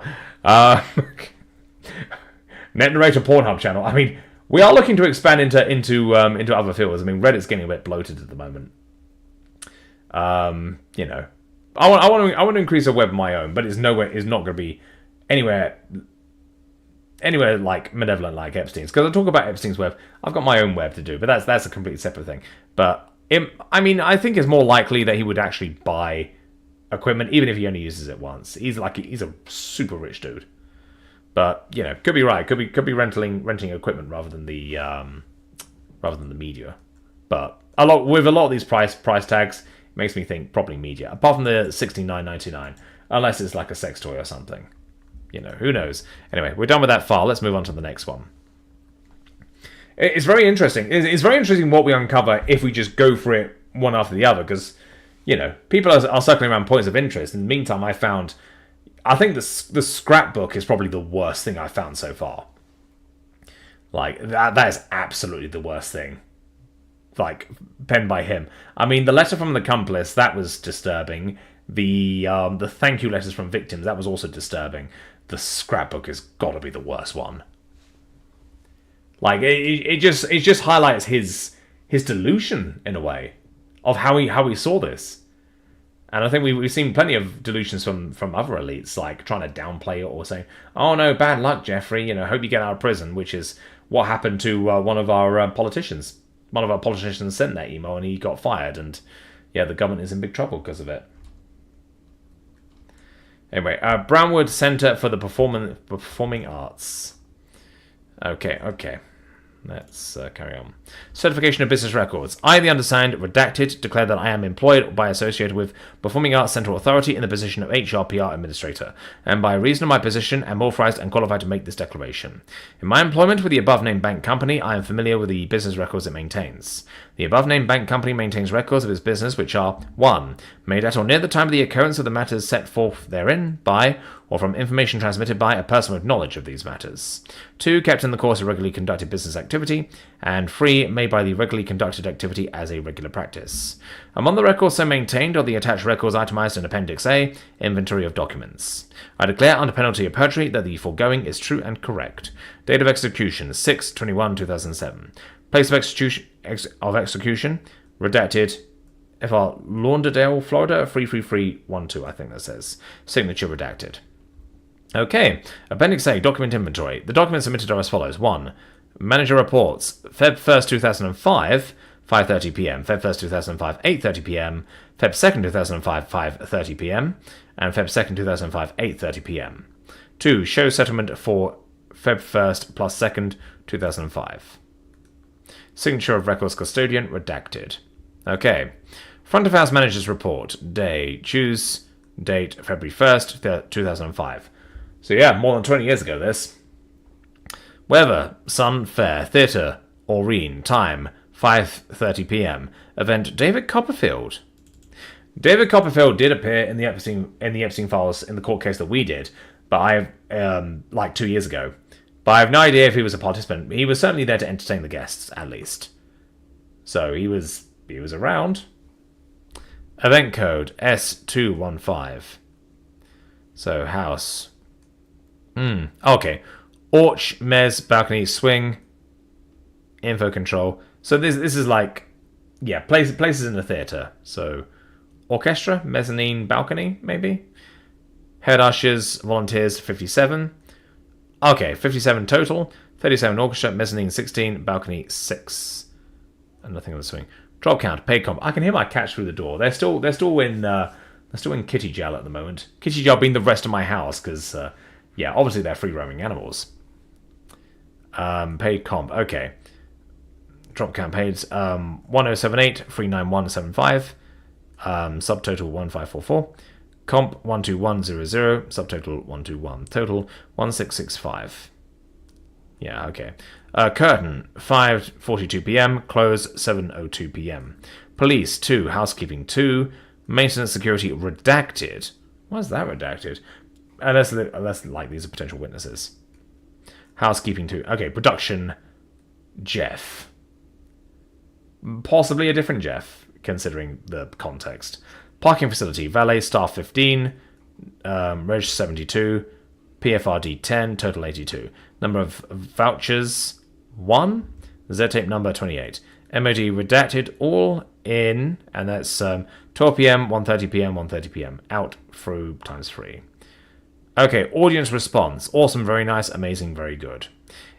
Net Narrator Pornhub channel. I mean, we are looking to expand into other fields. I mean, Reddit's getting a bit bloated at the moment. I want to increase a web of my own, but it's not going to be anywhere like malevolent like Epstein's. Because I talk about Epstein's web, I've got my own web to do, but that's a completely separate thing. But I think it's more likely that he would actually buy equipment, even if he only uses it once. He's a super rich dude, but could be right. Could be renting equipment rather than the media. But with a lot of these price tags, makes me think probably media, apart from the $69.99, unless it's like a sex toy or something. Who knows? Anyway, we're done with that file. Let's move on to the next one. It's very interesting. It's very interesting what we uncover if we just go for it one after the other, because people are circling around points of interest. In the meantime, I think the scrapbook is probably the worst thing I've found so far. Like that is absolutely the worst thing. Like, penned by him. I mean, the letter from the accomplice, that was disturbing. The thank you letters from victims, that was also disturbing. The scrapbook has got to be the worst one. Like, it just highlights his delusion, in a way, of how he saw this. And I think we've seen plenty of delusions from other elites, like trying to downplay it or saying, oh no, bad luck, Jeffrey, hope you get out of prison, which is what happened to one of our politicians. One of our politicians sent that email and he got fired, and yeah, the government is in big trouble because of it. Anyway, Brownwood Centre for the Performing Arts. Okay. Let's carry on. Certification of business records. I, the undersigned, redacted, declare that I am employed by associated with Performing Arts Central Authority in the position of HRPR Administrator, and by reason of my position am authorized and qualified to make this declaration. In my employment with the above-named bank company, I am familiar with the business records it maintains. The above-named bank company maintains records of its business which are 1. Made at or near the time of the occurrence of the matters set forth therein by, or from information transmitted by, a person with knowledge of these matters. 2. Kept in the course of regularly conducted business activity. And 3. Made by the regularly conducted activity as a regular practice. Among the records so maintained are the attached records itemized in Appendix A, Inventory of Documents. I declare under penalty of perjury that the foregoing is true and correct. Date of execution, 6/21/2007. Place of execution, redacted, FR Lauderdale, Florida, 33312, I think that says. Signature redacted. Okay, Appendix A, Document Inventory. The documents submitted are as follows. 1. Manager reports. Feb 1st, 2005, 5:30 p.m. Feb 1st, 2005, 8:30 p.m. Feb 2nd, 2005, 5:30 p.m. And Feb 2nd, 2005, 8:30 p.m. 2. Show settlement for Feb 1st plus 2nd, 2005. Signature of records custodian, redacted. Okay. Front of house manager's report. Day. Choose. Date February 1st, 2005. So yeah, more than 20 years ago this. Weather, sun, fair, theatre, Aureen, time, 5:30 p.m. Event, David Copperfield. David Copperfield did appear in the Epstein Files in the court case that we did, but like 2 years ago. But I have no idea if he was a participant. He was certainly there to entertain the guests, at least. So he was around. Event code S215. So house. Okay. Orch, mez, balcony, swing, info control. So this is like, yeah, places in the theatre. So orchestra, mezzanine, balcony, maybe. Head ushers, volunteers, 57. Okay, 57 total. 37 orchestra, mezzanine 16, balcony 6. And nothing on the swing. Drop count, paid comp. I can hear my cats through the door. They're still in kitty jail at the moment. Kitty jail being the rest of my house, because yeah, obviously they're free roaming animals. Paid comp. Okay. Drop count paid 1078 39175. Subtotal 1544. Comp 12100. Subtotal 121. Total 1665. Yeah, okay. Curtain 5:42 p.m. Close 7:02 p.m. Police 2. Housekeeping 2. Maintenance security redacted. Why is that redacted? Unless like these are potential witnesses. Housekeeping 2. Okay, production Jeff. Possibly a different Jeff, considering the context. Parking facility, valet staff 15, reg 72, PFRD 10, total 82. Number of vouchers 1, Z-tape number 28. MOD redacted all in, and that's 12 p.m., 1:30 p.m., 1:30 p.m. Out through ×3. Okay, audience response. Awesome, very nice, amazing, very good.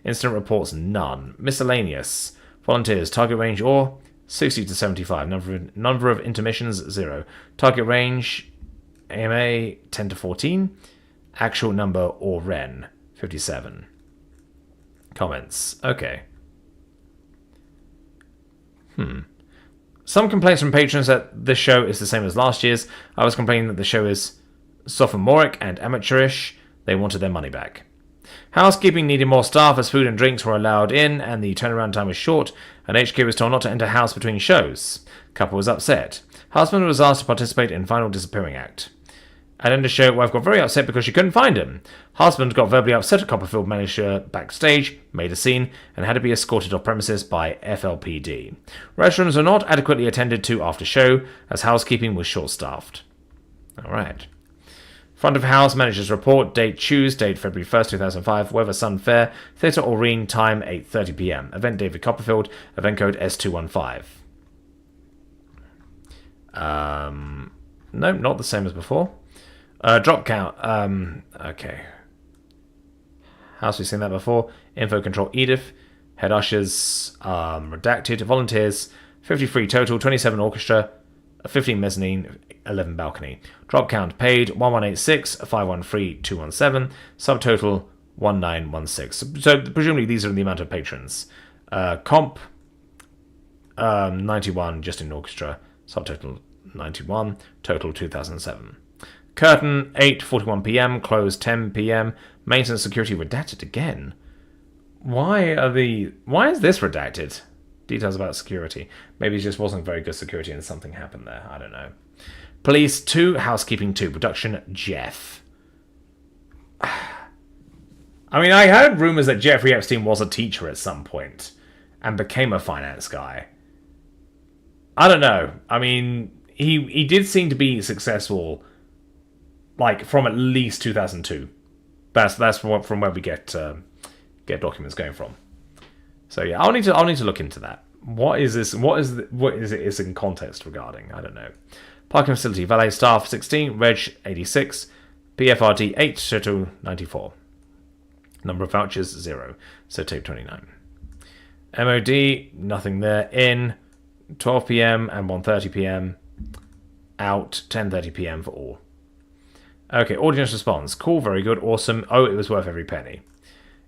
Incident reports, none. Miscellaneous. Volunteers, target range or 60 to 75. Number of intermissions, 0. Target range, AMA, 10 to 14. Actual number or REN, 57. Comments. Okay. Some complaints from patrons that this show is the same as last year's. I was complaining that the show is sophomoric and amateurish. They wanted their money back. Housekeeping needed more staff as food and drinks were allowed in and the turnaround time was short, and HQ was told not to enter house between shows. Couple was upset. Husband was asked to participate in Final Disappearing Act. At end of show, wife got very upset because she couldn't find him. Husband got verbally upset at Copperfield manager backstage, made a scene, and had to be escorted off premises by FLPD. Restrooms were not adequately attended to after show, as housekeeping was short-staffed. Alright. Front of house manager's report, date Tuesday, date February 1st, 2005, Weather Sun Fair, Theatre Aurene, time 8:30 p.m. Event David Copperfield, event code S215. No, not the same as before. Drop count, okay. House, we've seen that before. Info control Edith, head ushers, redacted, volunteers, 53 total, 27 orchestra, 15 mezzanine, 11 balcony. Drop count paid 1186 513 217. Subtotal 1916. So presumably these are the amount of patrons. Comp 91 just in orchestra. Subtotal 91. Total 2007. Curtain 8:41 p.m. Close 10 p.m. Maintenance security redacted again. Why is this redacted? Details about security. Maybe it just wasn't very good security and something happened there. I don't know. Police 2, housekeeping 2, production Jeff. I mean, I heard rumors that Jeffrey Epstein was a teacher at some point and became a finance guy. I don't know. I mean, he did seem to be successful, like from at least 2002. That's from where we get documents going from. So yeah, I'll need to look into that. What is this? What is it in context regarding? I don't know. Parking facility, valet staff 16, reg 86, PFRD 8 to 94. Number of vouchers 0. So tape 29. MOD nothing there. In 12 p.m. and 1:30 p.m. Out 10:30 p.m. for all. Okay, audience response. Cool, very good, awesome. Oh, it was worth every penny.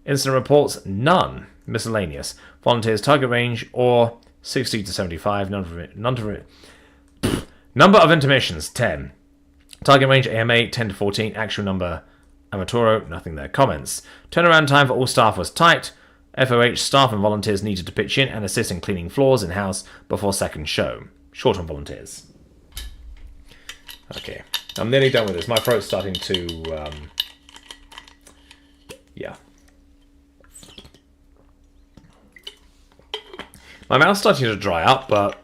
Incident reports, none. Miscellaneous. Volunteers target range or 60 to 75. Number of intermissions, 10. Target range AMA, 10 to 14. Actual number Amatoro, nothing there. Comments. Turnaround time for all staff was tight. FOH staff and volunteers needed to pitch in and assist in cleaning floors in-house before second show. Short on volunteers. Okay, I'm nearly done with this. My throat's starting to, yeah. My mouth's starting to dry up, but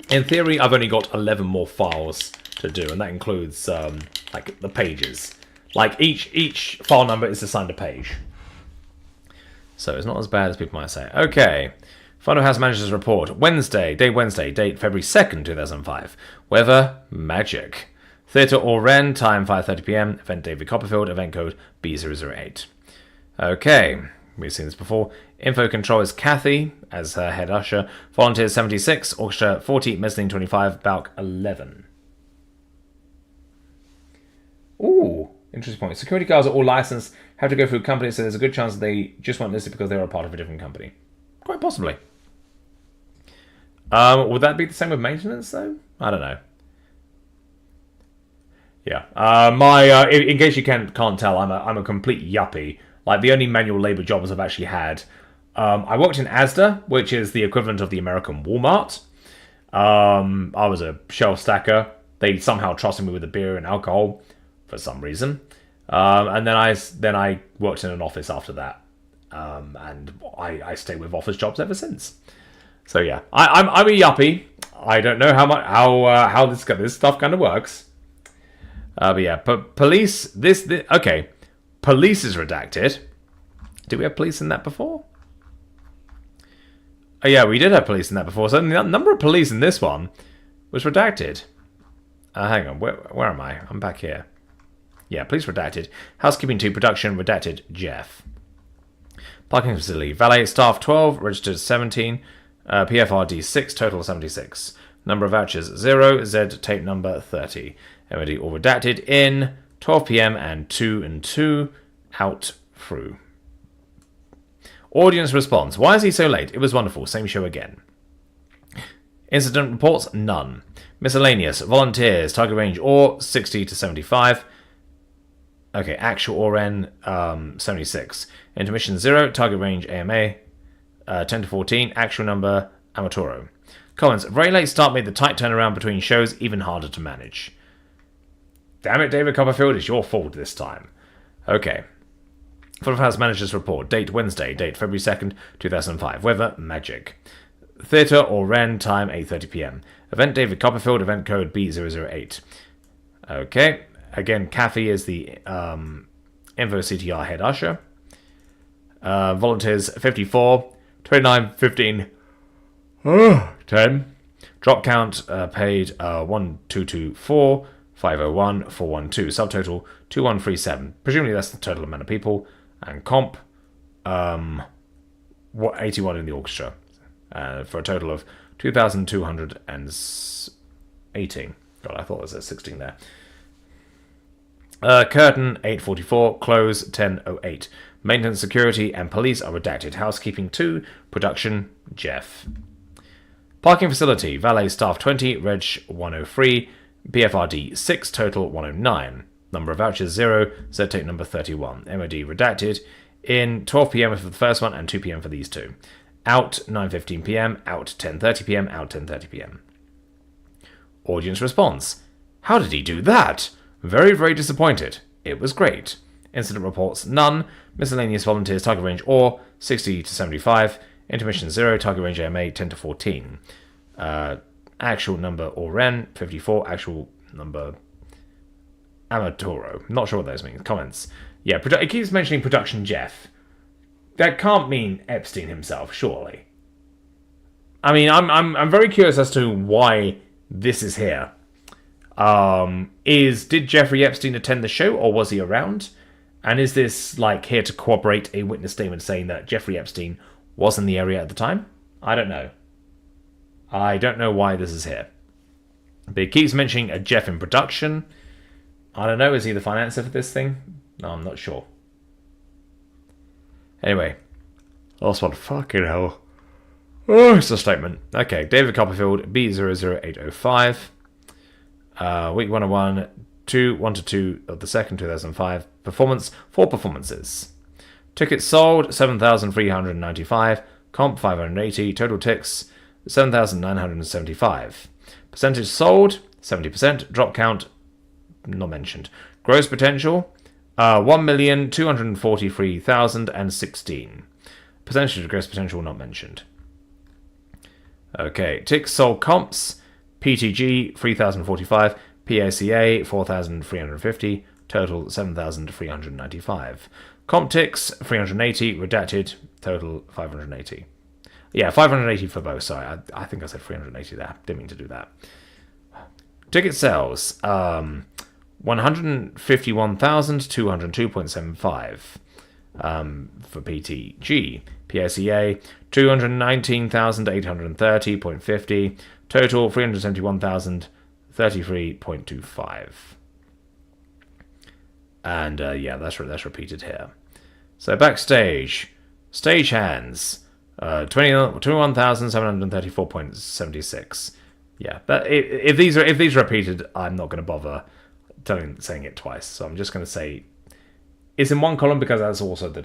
in theory, I've only got 11 more files to do, and that includes, like, the pages. Like, each file number is assigned a page. So it's not as bad as people might say. Okay. Front of House Manager's Report. Wednesday, date February 2nd, 2005. Weather, magic. Theatre or Wren, time 5:30 p.m. Event David Copperfield, event code B008. Okay, we've seen this before. Info control is Kathy as her head usher. Volunteers 76, orchestra 40, mezzanine 25, balk 11. Ooh, interesting point. Security guards are all licensed, have to go through companies, so there's a good chance they just weren't listed because they were a part of a different company. Quite possibly. Would that be the same with maintenance, though? I don't know. Yeah. In case you can't tell, I'm a complete yuppie. Like, the only manual labor jobs I've actually had. I worked in Asda, which is the equivalent of the American Walmart. I was a shelf stacker. They somehow trusted me with the beer and alcohol for some reason. And then I worked in an office after that. And I stayed with office jobs ever since. So yeah, I'm a yuppie. I don't know how this stuff kind of works. But yeah, police. Okay, police is redacted. Did we have police in that before? Oh yeah, we did have police in that before. So the number of police in this one was redacted. Hang on, where am I? I'm back here. Yeah, police redacted. Housekeeping 2 production redacted. Jeff. Parking facility. Valet staff 12, registered 17. PFRD 6, total 76. Number of vouchers 0. Z tape number 30. MOD all redacted in 12 p.m. and 2 and 2. Out through. Audience response. Why is he so late? It was wonderful. Same show again. Incident reports. None. Miscellaneous. Volunteers. Target range or 60 to 75. Okay, actual ORN 76. Intermission 0. Target range AMA 10 to 14. Actual number Amatoro. Comments. Very late start made the tight turnaround between shows even harder to manage. Damn it, David Copperfield, it's your fault this time. Okay. Front of House Manager's Report. Date Wednesday. Date February 2nd, 2005. Weather, magic. Theatre or Wren, time 8:30 p.m. Event David Copperfield, event code B008. Okay. Again, Kathy is the Info CTR head usher. Volunteers 54, 29, 15, 10. Drop count paid 1224, 501, 412. Subtotal 2137. Presumably that's the total amount of people. And comp 81 in the orchestra. For a total of 2,218. God, I thought there was a 16 there. Curtain 8:44, close 10:08. Maintenance, security, and police are redacted. Housekeeping 2, production Jeff. Parking facility, valet staff 20, reg 103, PFRD 6, total 109. Number of vouchers 0, Z tape number 31. MOD redacted in 12 p.m. for the first one and 2 p.m. for these two. Out 9:15 p.m., out 10:30 p.m., out 10:30 p.m. Audience response. How did he do that? Very, very disappointed. It was great. Incident reports, none. Miscellaneous volunteers, target range or 60 to 75. Intermission 0, target range AMA 10 to 14. Actual number ORN 54, actual number Amatoro. Not sure what those mean. Comments. Yeah, it keeps mentioning production Jeff. That can't mean Epstein himself, surely. I mean, I'm very curious as to why this is here. Did Jeffrey Epstein attend the show, or was he around? And is this like here to corroborate a witness statement saying that Jeffrey Epstein was in the area at the time? I don't know. I don't know why this is here. But it keeps mentioning a Jeff in production. I don't know, is he the financer for this thing? No, I'm not sure. Anyway. Last one, fucking hell. Oh, it's a statement. Okay, David Copperfield, B00805. Week 101, 1 to 2 of the 2nd, 2005. Performance, 4 performances. Tickets sold, 7,395. Comp, 580. Total ticks, 7,975. Percentage sold, 70%. Drop count, not mentioned. Gross potential, 1,243,016. Percentage of gross potential not mentioned. Okay, ticks sold comps, PTG 3,045, PACA 4,350, total 7,395. Comp ticks 380, redacted, total 580. Yeah, 580 for both. Sorry, I think I said 380 there. Didn't mean to do that. Ticket sales, 151,202.75 for PTG. PSEA, 219,830.50. Total, 371,033.25. And yeah, that's repeated here. So backstage, stagehands, 21,734.76. Yeah, if these are repeated, I'm not going to bother saying it twice. So I'm just going to say it's in one column because that's also the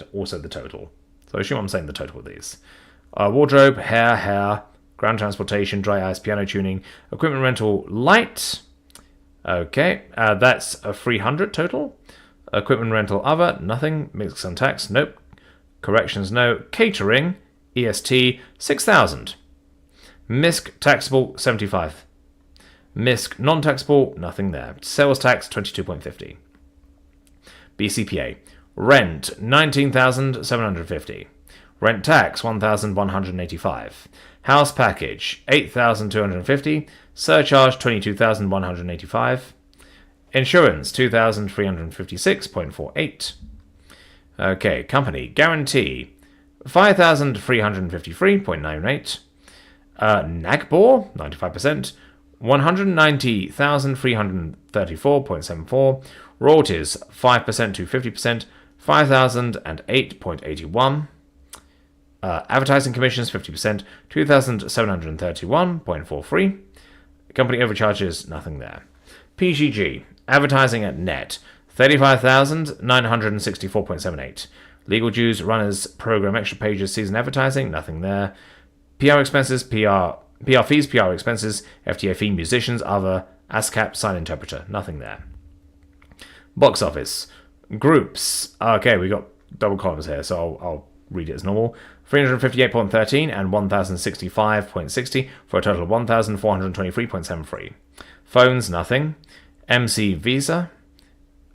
total. So I assume I'm saying the total of these. Wardrobe, hair, ground transportation, dry ice, piano tuning, equipment rental, light. Okay, that's a 300 total. Equipment rental, other, nothing. Mix and tax, nope. Corrections, no. Catering, EST, 6,000. MISC taxable, 75. MISC non-taxable, nothing there. Sales tax, 22.50. BCPA. Rent, 19,750. Rent tax, 1,185. House package, 8,250. Surcharge, 22,185. Insurance, 2,356.48. Okay, company. Guarantee, 5,353.98. NAGBOR, 95%. 190,334.74. Royalties, 5% to 50%. 5,008.81. Advertising commissions, 50%. 2,731.43. Company overcharges, nothing there. PGG, advertising at net, 35,964.78. Legal dues, runners, program extra pages, season advertising, nothing there. PR expenses, PR fees, PR expenses, FTA fee, musicians, other, ASCAP, sign interpreter, nothing there. Box office, groups. Okay, we got double columns here, so I'll read it as normal. 358.13 and 1,065.60 for a total of 1,423.73. Phones, nothing. MC Visa,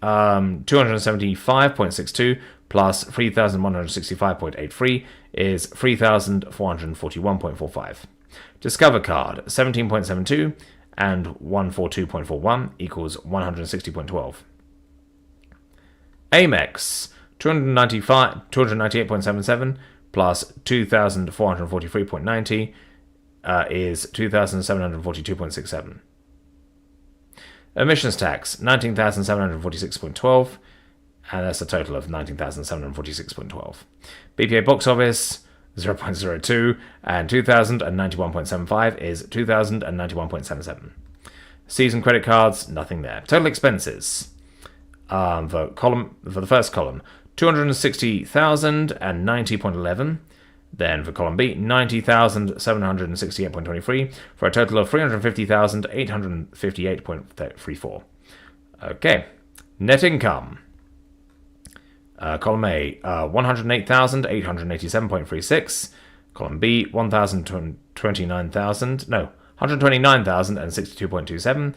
275.62 plus 3,165.83 is 3,441.45. Discover card, 17.72 and 142.41 equals 160.12. Amex, 298.77 plus 2,443.90 is 2,742.67. Emissions tax, 19,746.12, and that's a total of 19,746.12. BPA box office, 0.02, and 2,091.75 is 2,091.77. Season credit cards, nothing there. Total expenses, for the first column, 260,090.11. Then for column B, 90,768.23 for a total of 350,858.34. Okay, net income. Column A, 108,887.36. Column B, 129,062.27.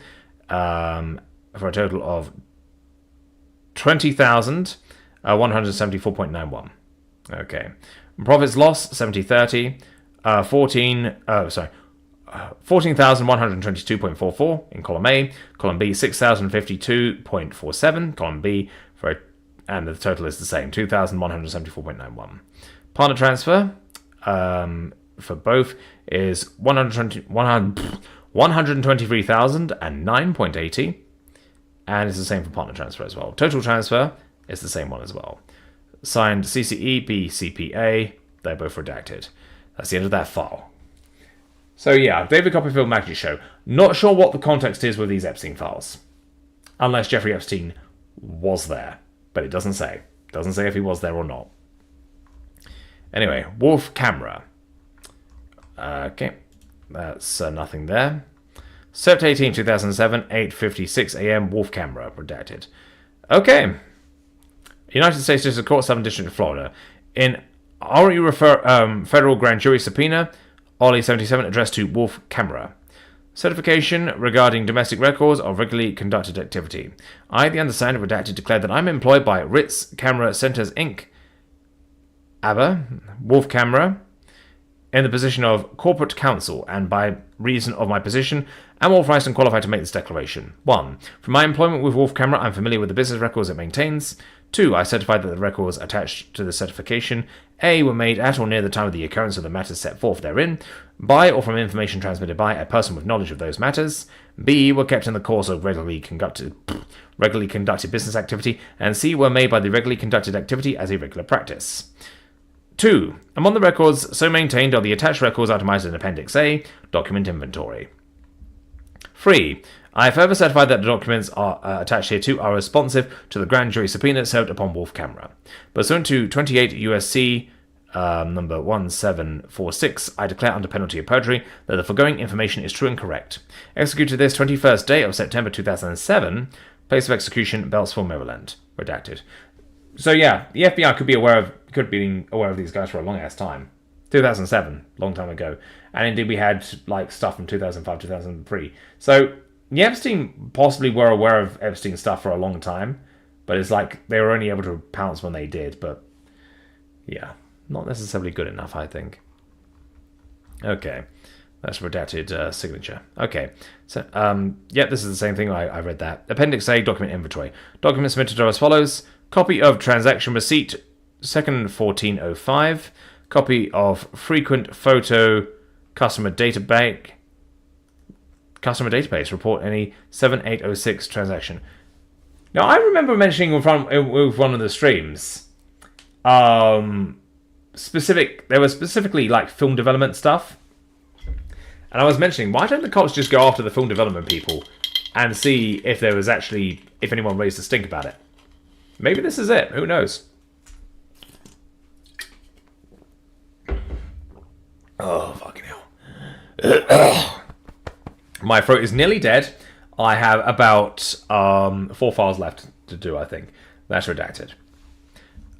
For a total of 20,174.91. Okay. Profits loss, 70/30. 14,122.44 in column A. Column B, 6,052.47. Column B, and the total is the same, 2,174.91. Partner transfer for both is 123,009.80. And it's the same for partner transfer as well. Total transfer is the same one as well. Signed CCE, BCPA, they're both redacted. That's the end of that file. So yeah, David Copperfield Magic Show. Not sure what the context is with these Epstein files. Unless Jeffrey Epstein was there. But it doesn't say. Doesn't say if he was there or not. Anyway, Wolf Camera. Okay, that's nothing there. Sept 18, 2007, 8:56 a.m. Wolf camera. Redacted. Okay. United States District Court, Southern District of Florida. In RE federal grand jury subpoena, Ollie 77, addressed to Wolf camera. Certification regarding domestic records of regularly conducted activity. I, the undersigned, redacted, declare that I'm employed by Ritz Camera Centers, Inc., ABBA, Wolf Camera, in the position of corporate counsel, and by reason of my position, am authorized and qualified to make this declaration. 1. From my employment with Wolf Camera, I'm familiar with the business records it maintains. 2. I certify that the records attached to the certification A. were made at or near the time of the occurrence of the matters set forth therein, by or from information transmitted by a person with knowledge of those matters. B. Were kept in the course of regularly conducted business activity, and C. Were made by the regularly conducted activity as a regular practice. 2. Among the records so maintained are the attached records itemized in Appendix A, Document Inventory. 3. I further certify that the documents are attached here to are responsive to the grand jury subpoena served upon Wolf Camera. Pursuant to 28 U.S.C. number 1746, I declare under penalty of perjury that the foregoing information is true and correct. Executed this 21st day of September 2007, place of execution, Beltsville, Maryland. Redacted. So yeah, the FBI could be aware of these guys for a long ass time. 2007, long time ago. And indeed we had like stuff from 2005, 2003. So the Epstein possibly were aware of Epstein stuff for a long time, but it's like they were only able to pounce when they did, but yeah, not necessarily good enough, I think. Okay, that's redacted signature. Okay, so yeah, this is the same thing. I read that. Appendix A, Document Inventory. Documents submitted are as follows: copy of transaction receipt, 2nd 1405. Copy of frequent photo customer database report any 7806 transaction. Now I remember mentioning with one of the streams, there was specifically like film development stuff, and I was mentioning, why don't the cops just go after the film development people and see if anyone raised a stink about it? Maybe this is it. Who knows? Oh, fucking hell. My throat is nearly dead. I have about 4 files left to do, I think. That's redacted.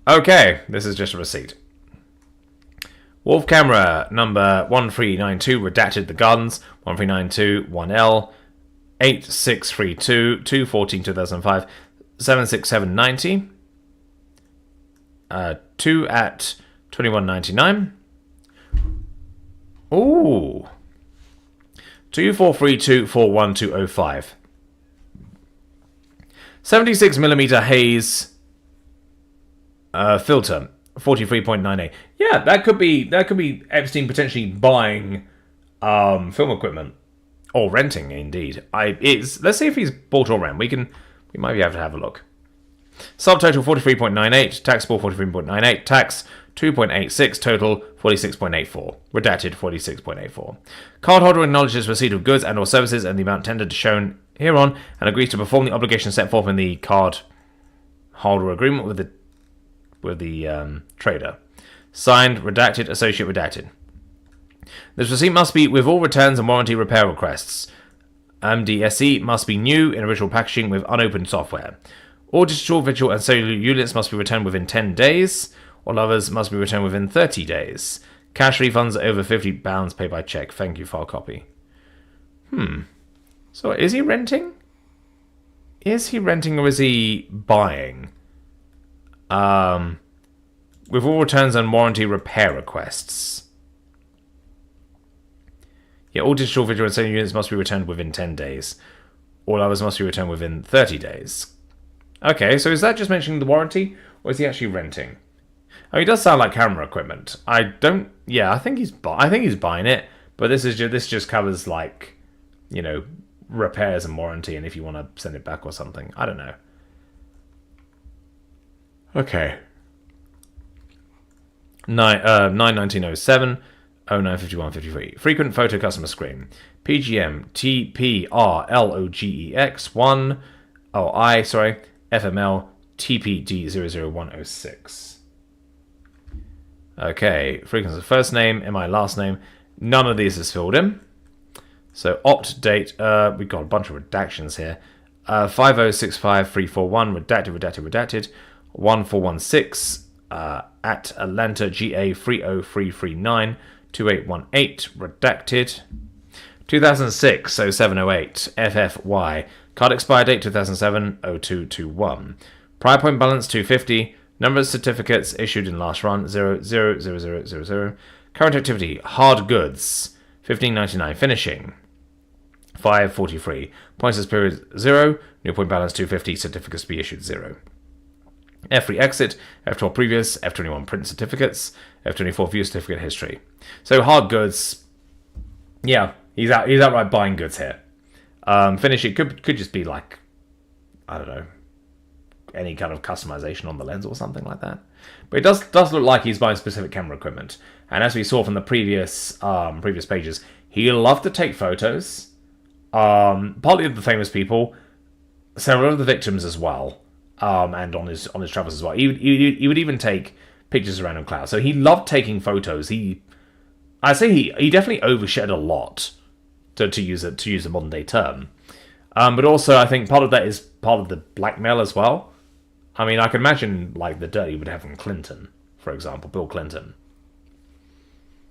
Okay, this is just a receipt. Wolf camera number 1392, redacted the Gardens, 1392 1L, 8632, 2/14/2005, 76790, 2 at 2199. Ooh. 24324125. 76mm Haze filter, 43.98. Yeah, that could be Epstein potentially buying film equipment or renting. Indeed, let's see if he's bought or rent. We might be able to have a look. Subtotal 43.98, taxable 43.98, tax 2.86, total 46.84. Redacted 46.84. Cardholder acknowledges receipt of goods and or services and the amount tendered shown hereon and agrees to perform the obligation set forth in the card holder agreement with the trader. Signed, redacted, associate redacted. This receipt must be with all returns and warranty repair requests. MDSE must be new in original packaging with unopened software. All digital, visual, and cellular units must be returned within 10 days. All others must be returned within 30 days. Cash refunds over £50 paid by check. Thank you, file copy. So is he renting? Is he renting or is he buying? With all returns and warranty repair requests. Yeah, all digital, visual, and cellular units must be returned within 10 days. All others must be returned within 30 days. Okay, so is that just mentioning the warranty, or is he actually renting? Oh, he does sound like camera equipment. I think he's buying it, but this just covers like, repairs and warranty, and if you want to send it back or something. I don't know. Okay. 9/1907, 09/51/53. Frequent photo customer screen. PGM TPRLOGEX 1 FML TPD00106. Okay, frequency of first name, MI last name. None of these is filled in. So opt date, we've got a bunch of redactions here. 5065341, redacted, 1416, at Atlanta GA 30339, 2818, redacted. 2006 0708, FFY, card expire date 2007 0221. Prior point balance 250, number of certificates issued in last run 00000. Current activity, hard goods, 1599, finishing. 543. Points period 0. New point balance 250. Certificates to be issued 0. F3 exit. F12 previous. F21 print certificates. F24 view certificate history. So hard goods. Yeah, he's outright buying goods here. Finishing could just be like, I don't know, any kind of customization on the lens or something like that. But it does look like he's buying specific camera equipment. And as we saw from the previous pages, he loved to take photos. Partly of the famous people, several of the victims as well, and on his travels as well. He would even take pictures around in clouds. So he loved taking photos. He definitely overshared a lot, to use a modern day term. But also I think part of that is part of the blackmail as well. I mean, I can imagine like the dirt he would have from Clinton, for example, Bill Clinton,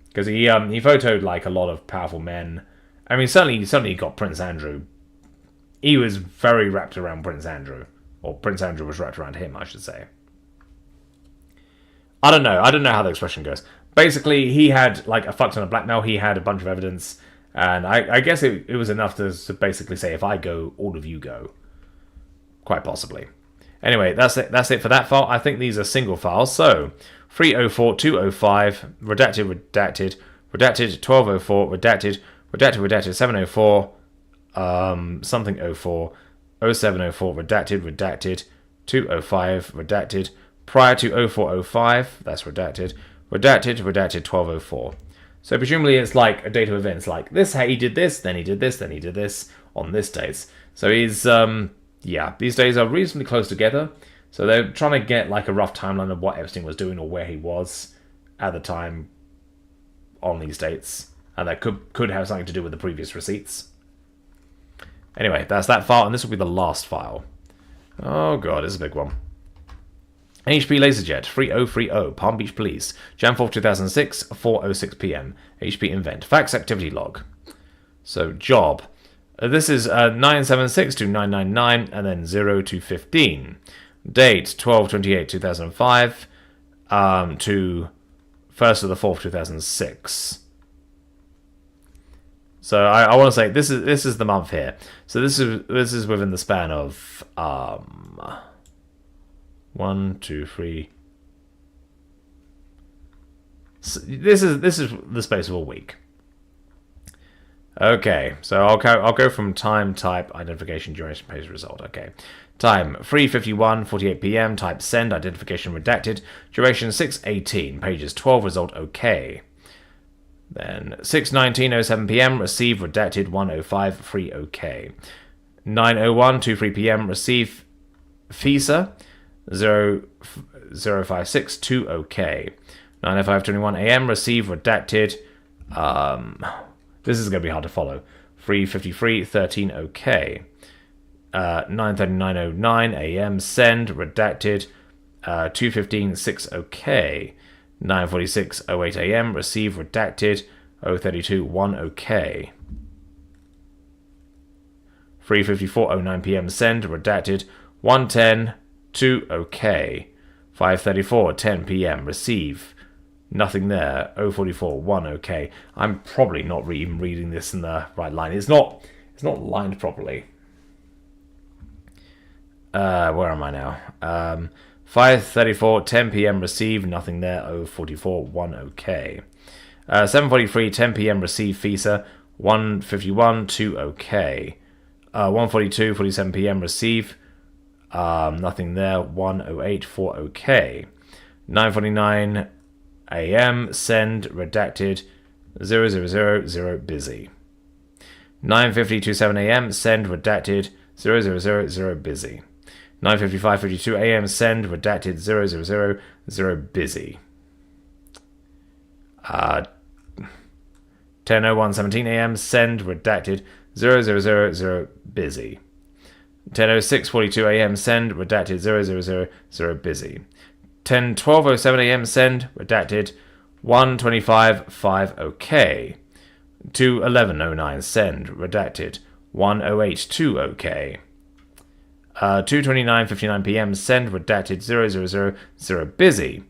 because he photoed like a lot of powerful men. I mean, certainly got Prince Andrew. He was very wrapped around Prince Andrew. Or Prince Andrew was wrapped around him, I should say. I don't know how the expression goes. Basically, he had like a fuck ton of blackmail. He had a bunch of evidence. And I guess it was enough to basically say, if I go, all of you go. Quite possibly. Anyway, that's it for that file. I think these are single files. So, 304, 205, redacted, 1204, redacted, 704, something 04, 0704, redacted, 205, redacted, prior to 0405, that's redacted, 1204. So presumably it's like a date of events, like this, he did this, then he did this, then he did this, on this dates. So he's, these days are reasonably close together, so they're trying to get like a rough timeline of what Epstein was doing or where he was at the time on these dates. And that could have something to do with the previous receipts. Anyway, that's that file, and this will be the last file. Oh god, this is a big one. HP LaserJet 3030, Palm Beach Police, Jan 4, 2006, 4:06 p.m. HP Invent. Fax activity log. So, job. This is 976 to 999, and then 0 to 15. Date 12/28/2005 to 1st of the 4th, 2006. So I want to say this is the month here. So this is within the span of 1, 2, 3. So this is the space of a week. Okay, so I'll go from time, type, identification, duration, page, result. Okay, time 3:51, 48 p.m. Type send, identification redacted, duration 6:18, pages 12, result okay. Then 6:19:07 p.m. receive redacted 1:05 free OK. 9:01:23 p.m. receive FISA 0:056 2 OK. 9:05:21 a.m. receive redacted. This is going to be hard to follow. 3:53 13 OK. 9:39:09 a.m. send redacted. 2:15 6 OK. 9:46:08 a.m. receive redacted. 0:32 1 OK. 3:54:09 p.m. send redacted. 1:10 2 OK. 5:34 10 p.m. receive. Nothing there. 0:44 1 OK. I'm probably not even reading this in the right line. It's not lined properly. Where am I now? 5:34 10 p.m. receive. Nothing there. 0:44 1 OK. 7:43 10 p.m. receive FISA. 1:51 2 OK. 1:42 47 p.m. receive. Nothing there. 1:08 4 OK. 9:49 a.m. send redacted. 0000 busy. 9:50:27 a.m. send redacted. 0000 busy. 9:55:52 a.m. send redacted. 000 busy. 10:01:17 a.m. Send redacted 0000 busy. 10:06:42 a.m. Send redacted 0000 busy. 10:12:07 a.m. Send redacted 1:25:5 OK. 2:11:09 Send redacted 1:08:2 OK. 2:29:59 p.m. Send redacted 0000 busy.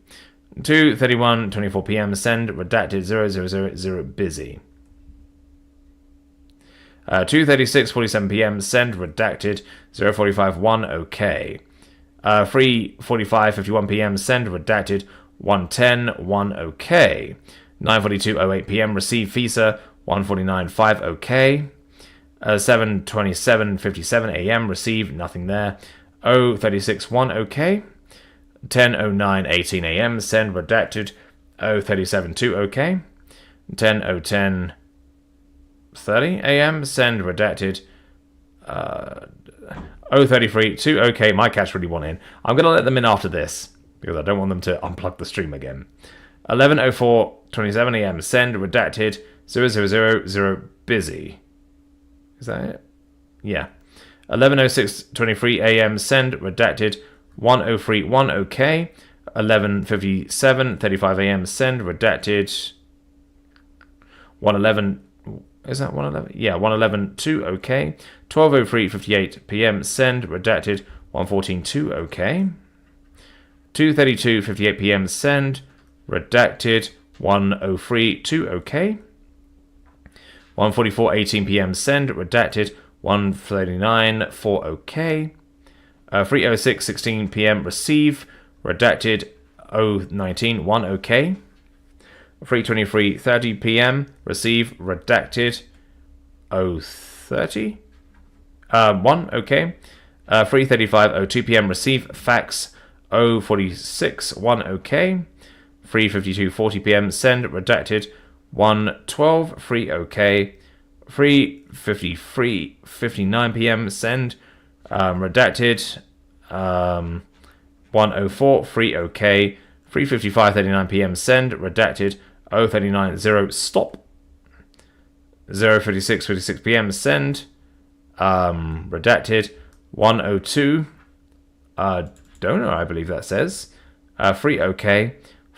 2:31:24 p.m. Send redacted 0000 busy. 2:36:47 p.m. Send redacted 0:45:1 OK. 3:45:51 p.m. Send redacted 1:10:1 OK. 9:42:08 p.m. Receive FISA 1:49:5 OK. 7:27:57 a.m. Receive nothing there. 0:36:1 OK. 10:09:18 a.m. Send redacted 0:37:2 OK. 10:10:30 a.m. Send redacted 0:33:2 OK. My cats really want in. I'm going to let them in after this because I don't want them to unplug the stream again. 11:04:27 a.m. Send redacted 0000 busy. Is that it? Yeah. 11:06:23 a.m. Send redacted 1:03:1 OK. 11:57:35 a.m. Send redacted 1:11. Is that 1:11? Yeah, 1:11:2 OK. 12:03:58 p.m. Send redacted 1:14:2 OK. 2:32:58 p.m. Send redacted 1:03:2 OK. 1:44:18 p.m. Send redacted 1:39:4 OK. 3:06:16 p.m. Receive redacted 0:19:1 OK. 3:23:30 p.m. Receive redacted 0:30 1 OK. 3:35:02 p.m. Receive fax 0:46:1 OK. 3:52:40 p.m. Send redacted 1:12:3 OK. 3:53:59 p.m. Send redacted 1:04:3 OK. 3:55:39 p.m. Send redacted 0:39:0 stop. 0:56:56 p.m. Send redacted 1:02 donor, I believe that says 3 OK.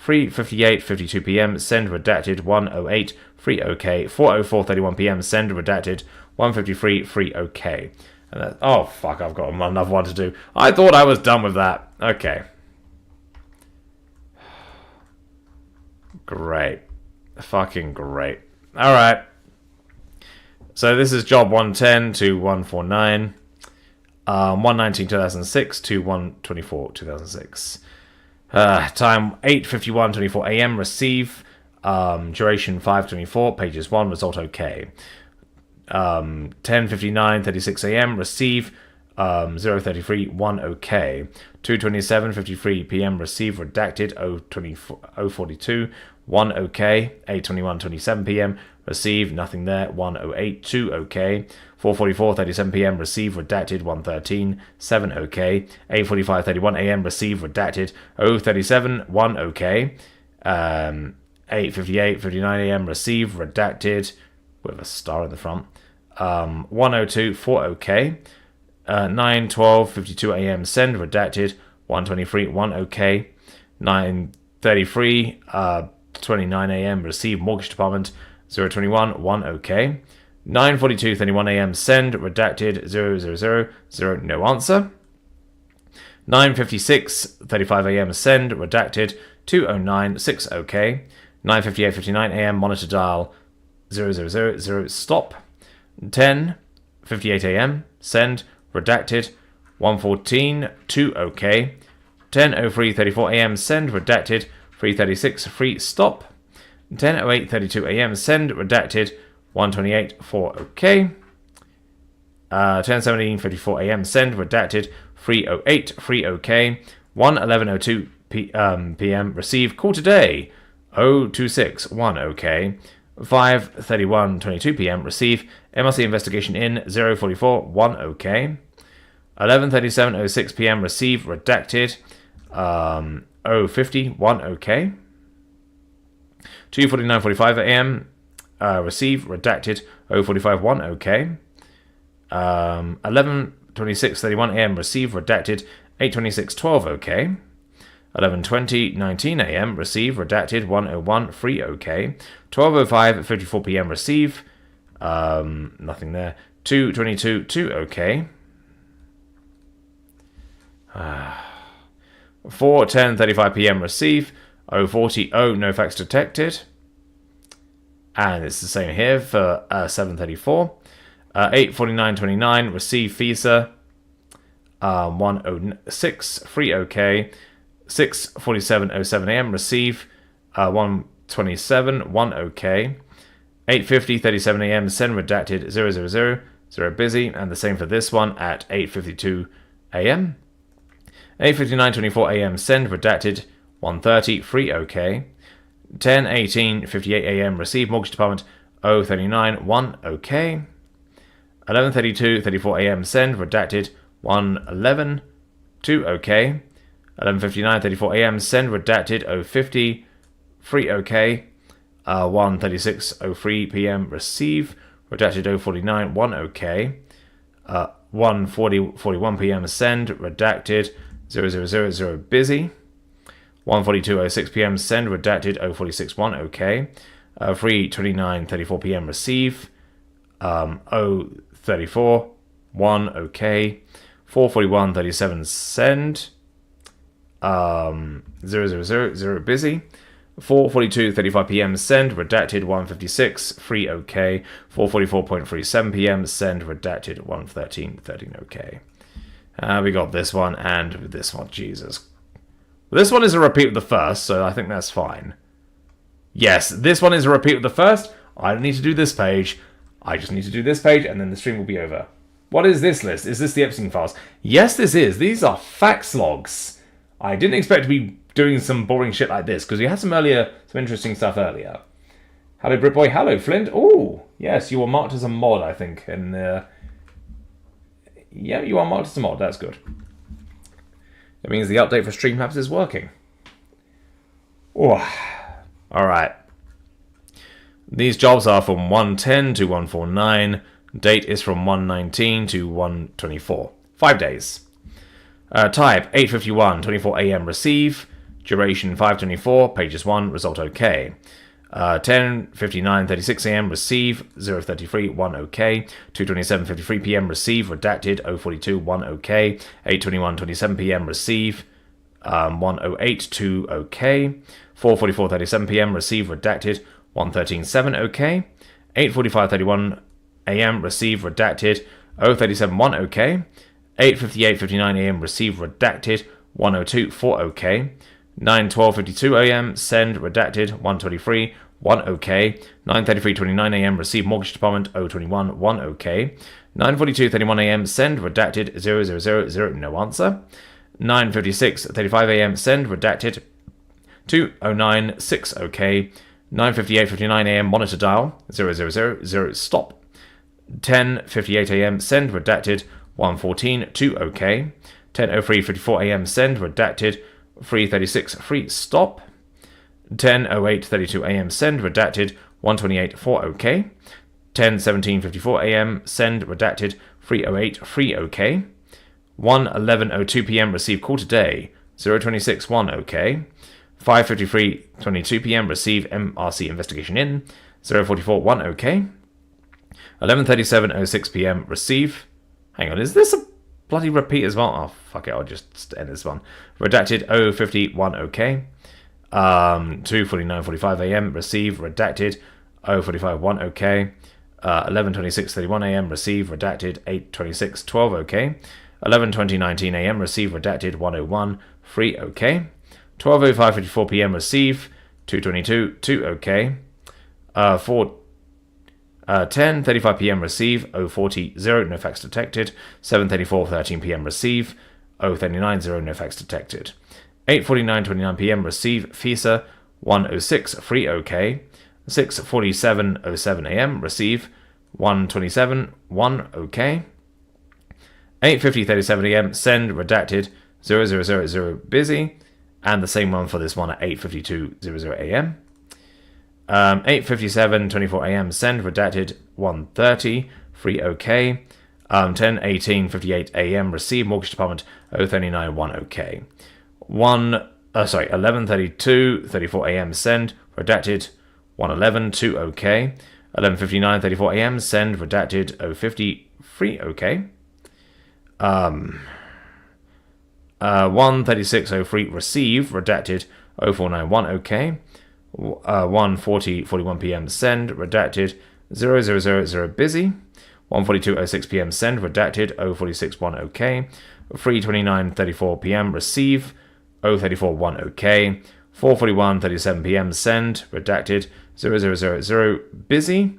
3:58:52 p.m. Send redacted 1:08:3 OK. 4:04:31 p.m. Send redacted 1:53:3 OK. And that, oh fuck, I've got another one to do. I thought I was done with that. Okay. Great. Fucking great. Alright. So this is job 110 to 149. 119/2006 to 124/2006. Time 8:51:24 a.m. Receive. Duration 5:24. Pages 1. Result OK. 10:59:36 a.m. Receive. 0:33:1 OK. 2:27:53 p.m. Receive redacted 0:42 1 OK. 8:21:27 p.m. Receive nothing there 1:08:2 OK. 4:44:37 p.m. Receive redacted 1:13 7 OK. 8:45:31 a.m. Receive redacted 0:37 OK. 8:58:59 a.m. Receive redacted with a star in the front 1:02 4 OK. 9:12:52 a.m. Send redacted 1:23 1 OK. 9:33 29 a.m. Receive mortgage department 0:21 1 OK. 9:42:31 a.m. Send redacted 0:00 no answer. 9:56:35 a.m. Send redacted 2:09 6 OK. 9:58:59 a.m. Monitor dial 0:00 stop. 10:58 a.m. Send redacted 1:14 2 OK. 10:03:34 a.m. Send redacted 3:36 free stop. 10:08:32 a.m. Send redacted 1:28 4 OK. 10:17:54 a.m. Send redacted 3:08 3 OK. 1:11:02 p.m. Receive call today 026 1 OK. 5:31:22 p.m. Receive MRC investigation in 044 1 OK. 11:37:06 p.m. Receive redacted 050 1 OK. 2:49:45 a.m. receive, redacted, 045, 1, okay. 11:26:31 a.m. receive, redacted, 8:26:12, okay. 11:20:19 a.m. receive, redacted, 1:01, 3, okay. 12:05:54 p.m. receive, nothing there. 2:22, 2, okay. 4:10:35 p.m. receive, 040, no facts detected. And it's the same here for 7:34. 8:49:29 receive FISA, 1:06, 3, okay. 6:47:07 a.m. receive, 1:27, 1, okay. 8:50:37 a.m. send redacted, 000, 0 busy, and the same for this one at 8:52 a.m. 8:59:24 a.m. send redacted, 1:30, 3, okay. 10:18:58 a.m. receive mortgage department, 039, 1, okay. 11:32:34 a.m. send redacted, 1:11, 2, okay. 11:59:34 a.m. send redacted, 050, 3, okay. 1:36:03 p.m. receive redacted, 049, 1, okay. 1:41 p.m. send redacted, 000, busy. 1:42:06 p.m. send redacted, 046, 1, okay. 3:29:34 p.m. receive, 034, 1, okay. 4:41:37 send, 000, busy. 4:42:35 p.m. send redacted, 156, 3, okay. 4:44:37 p.m. send redacted, 113, 13, okay. We got this one and this one. Jesus. This one is a repeat of the first, so I think that's fine. Yes, this one is a repeat of the first. I don't need to do this page. I just need to do this page, and then the stream will be over. What is this list? Is this the Epstein Files? Yes, this is. These are fax logs. I didn't expect to be doing some boring shit like this, because we had some interesting stuff earlier. Hello, Britboy. Hello, Flint. Oh, yes, you were marked as a mod, I think. And yeah, you are marked as a mod. That's good. That means the update for Streamlabs is working. Oh, all right. These jobs are from 110 to 149. Date is from 119 to 124. 5 days. Type 8:51, 24 a.m. receive. Duration 5:24. Pages 1. Result okay. 10:59:36 a.m. receive. 0:33, 1, okay. 2:27:53 p.m. receive. Redacted. 0:42, 1, okay. 8:21:27 p.m. receive. 1:08, 2, okay. 4:44:37 p.m. receive. Redacted. 1:13, 7, okay. 8:45:31 a.m. receive. Redacted. 0:37, 1, okay. 8:58:59 a.m. receive. Redacted. 1:02, 4, okay. 9:12:52 a.m. send redacted, 1:23, 1, okay. 9:33:29 a.m. receive mortgage department, 0:21, 1, okay. 9:42:31 a.m. send redacted, 000, no answer. 9:56:35 a.m. send redacted, 2:09, 6, okay. 9:58:59 a.m. monitor dial, 000, stop. 10:58 a.m. send redacted, 1:14, 2, okay. 10:03:54 a.m. send redacted, 3:36, 3, stop. 10:08:32 a.m. send redacted, 1:28, 4, okay. 10:17:54 a.m. send redacted, 3:08, 3, okay. 1:11:02 p.m. receive call today, 0:26, 1, okay. 5:53:22 p.m. receive MRC investigation in, 0:44, 1, okay. 11:37:06 p.m. receive. Hang on, is this a bloody repeat as well? Oh, fuck it, I'll just end this one. Redacted, 0:50, 1, okay. 2:49:45 a.m. receive, redacted, 0:45, 1, okay. 11:26:31 a.m. receive, redacted, 8:26, 12, okay. 11:20:19 a.m. receive, redacted, 1:01, 3, okay. 12:05:54 p.m. receive, 2:22, 2, okay. 10:35 p.m. receive, 0:40, 0, no facts detected. 7:34:13 p.m. receive, 0:39, 0, no facts detected. 8:49:29 p.m. receive, FISA, 1:06, 3, okay. 6:47:07 a.m. receive, 1:27, 1, okay. 8:50:37 a.m. send, redacted, 0:00:0 busy, and the same one for this one at 8:52:00 a.m. 8:57, 24 a.m. send, redacted 1:30, free OK. 10:18, 58 a.m. receive, mortgage department 039, 1 OK. 11:32, 34 a.m. send, redacted 1:11, 2 OK. 11:59, 34 a.m. send, redacted 050, free OK. 1:36:03 receive, redacted 0491 OK. 1:40, 41 p.m. send, redacted 0000 busy. 1:42:06 p.m. send, redacted 046:1 OK. 3:29:34 p.m. receive 034:1 OK. 4:41:37 p.m. send, redacted 0000 busy.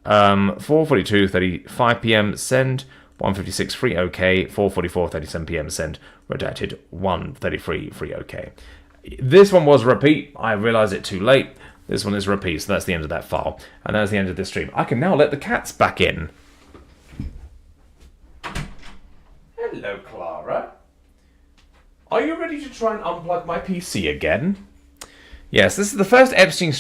4:42:35 p.m. send, 1:56 free OK. 4:44:37 p.m. send, redacted 1:33 free OK. This one was repeat. I realised it too late. This one is repeat, so that's the end of that file. And that's the end of this stream. I can now let the cats back in. Hello, Clara. Are you ready to try and unplug my PC again? Yes, this is the first Epstein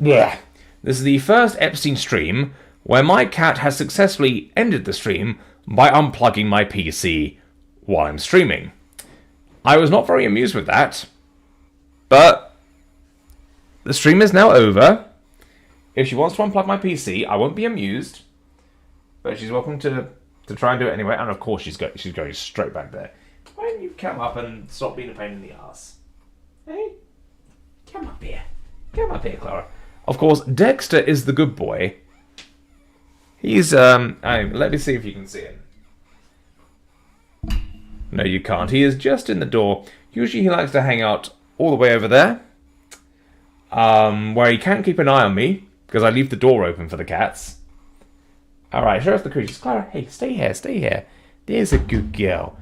This is the first Epstein stream where my cat has successfully ended the stream by unplugging my PC while I'm streaming. I was not very amused with that, but the stream is now over. If she wants to unplug my PC, I won't be amused, but she's welcome to try and do it anyway. And of course, she's going straight back there. Why don't you come up and stop being a pain in the ass? Hey, come up here, Clara. Of course, Dexter is the good boy. He's let me see if you can see him. No, you can't. He is just in the door. Usually he likes to hang out all the way over there, where he can't keep an eye on me, because I leave the door open for the cats. Alright, show us the creatures. Clara, hey, stay here. There's a good girl.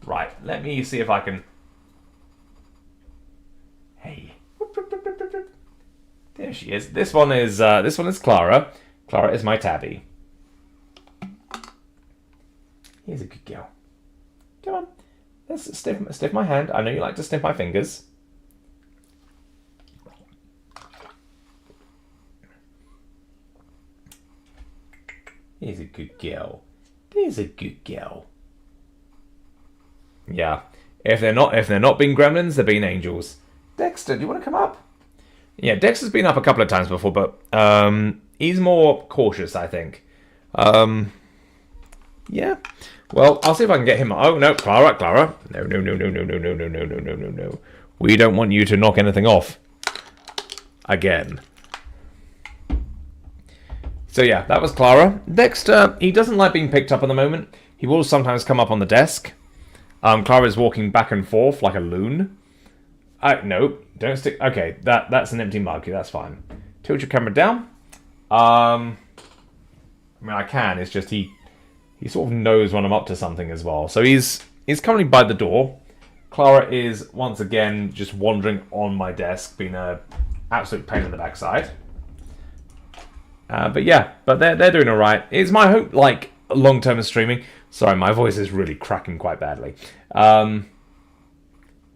Right, let me see if I can... Hey. There she is. This one is Clara. Clara is my tabby. Here's a good girl. Come on. Let's stiff my hand. I know you like to sniff my fingers. Here's a good girl. There's a good girl. Yeah. If they're not being gremlins, they're being angels. Dexter, do you want to come up? Yeah, Dexter's been up a couple of times before, but he's more cautious, I think. Yeah. Well, I'll see if I can get him. Oh no, Clara. No. We don't want you to knock anything off. Again. So yeah, that was Clara. Dexter, he doesn't like being picked up at the moment. He will sometimes come up on the desk. Clara's walking back and forth like a loon. No, don't stick. Okay, that's an empty mug. That's fine. Tilt your camera down. I mean, I can. It's just he sort of knows when I'm up to something as well. So he's currently by the door. Clara is once again just wandering on my desk, being a absolute pain in the backside. But they're doing all right. It's my hope, like long-term streaming. Sorry, my voice is really cracking quite badly.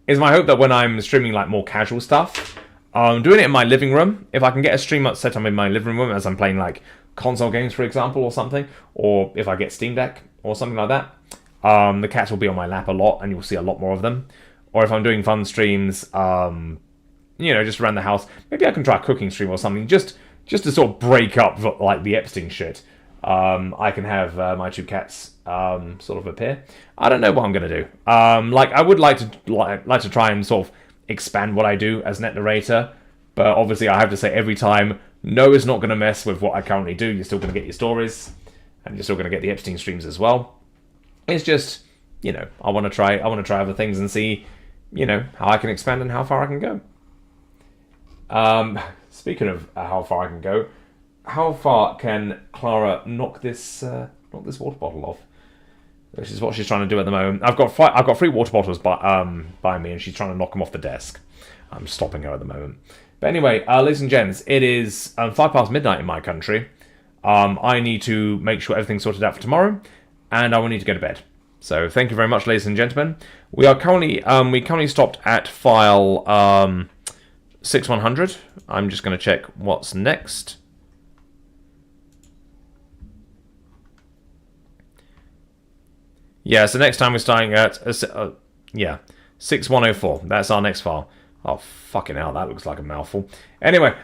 It's my hope that when I'm streaming like more casual stuff, doing it in my living room. If I can get a stream up set up in my living room as I'm playing like console games, for example, or something, or if I get Steam Deck or something like that, the cats will be on my lap a lot, and you'll see a lot more of them. Or if I'm doing fun streams, just around the house, maybe I can try a cooking stream or something, just to sort of break up like the Epstein shit. I can have my two cats sort of appear. I don't know what I'm gonna do. I would like to try and sort of expand what I do as Net Narrator, but obviously I have to say every time, no, it's not going to mess with what I currently do. You're still going to get your stories, and you're still going to get the Epstein streams as well. It's just, I want to try other things and see, how I can expand and how far I can go. Speaking of how far I can go, how far can Clara knock this water bottle off? Which is what she's trying to do at the moment. I've got 3 water bottles by me, and she's trying to knock them off the desk. I'm stopping her at the moment. But anyway, ladies and gents, it is 5 past midnight in my country. I need to make sure everything's sorted out for tomorrow, and I will need to go to bed. So thank you very much, ladies and gentlemen. We are currently stopped at file 6100. I'm just going to check what's next. Yeah, so next time we're starting at, 6104. That's our next file. Oh, fucking hell, that looks like a mouthful. Anyway,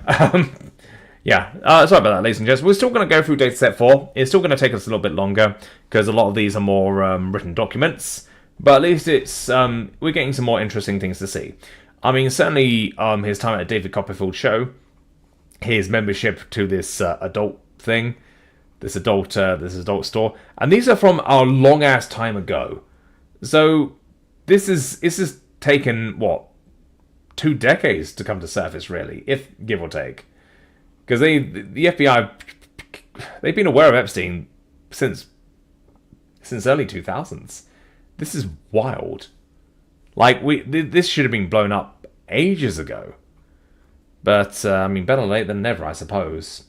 yeah, sorry about that, ladies and gents. We're still going to go through dataset 4. It's still going to take us a little bit longer, because a lot of these are more written documents. But at least it's we're getting some more interesting things to see. I mean, certainly his time at David Copperfield show, his membership to this adult thing, this adult store, and these are from a long ass time ago. So this is taken what, 2 decades to come to surface, really, if give or take, because the FBI, they've been aware of Epstein since early 2000s. This is wild. Like, this should have been blown up ages ago. But, I mean, better late than never, I suppose.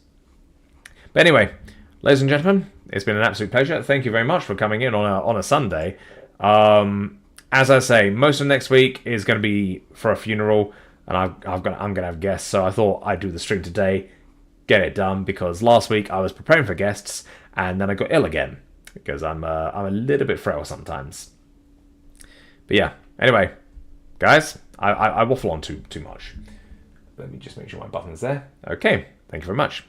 But anyway, ladies and gentlemen, it's been an absolute pleasure. Thank you very much for coming in on a Sunday. As I say, most of next week is going to be for a funeral, and I'm going to have guests, so I thought I'd do the stream today, get it done, because last week I was preparing for guests, and then I got ill again, because I'm a little bit frail sometimes. But yeah, anyway, guys, I waffle on too much. Let me just make sure my button's there. Okay, thank you very much.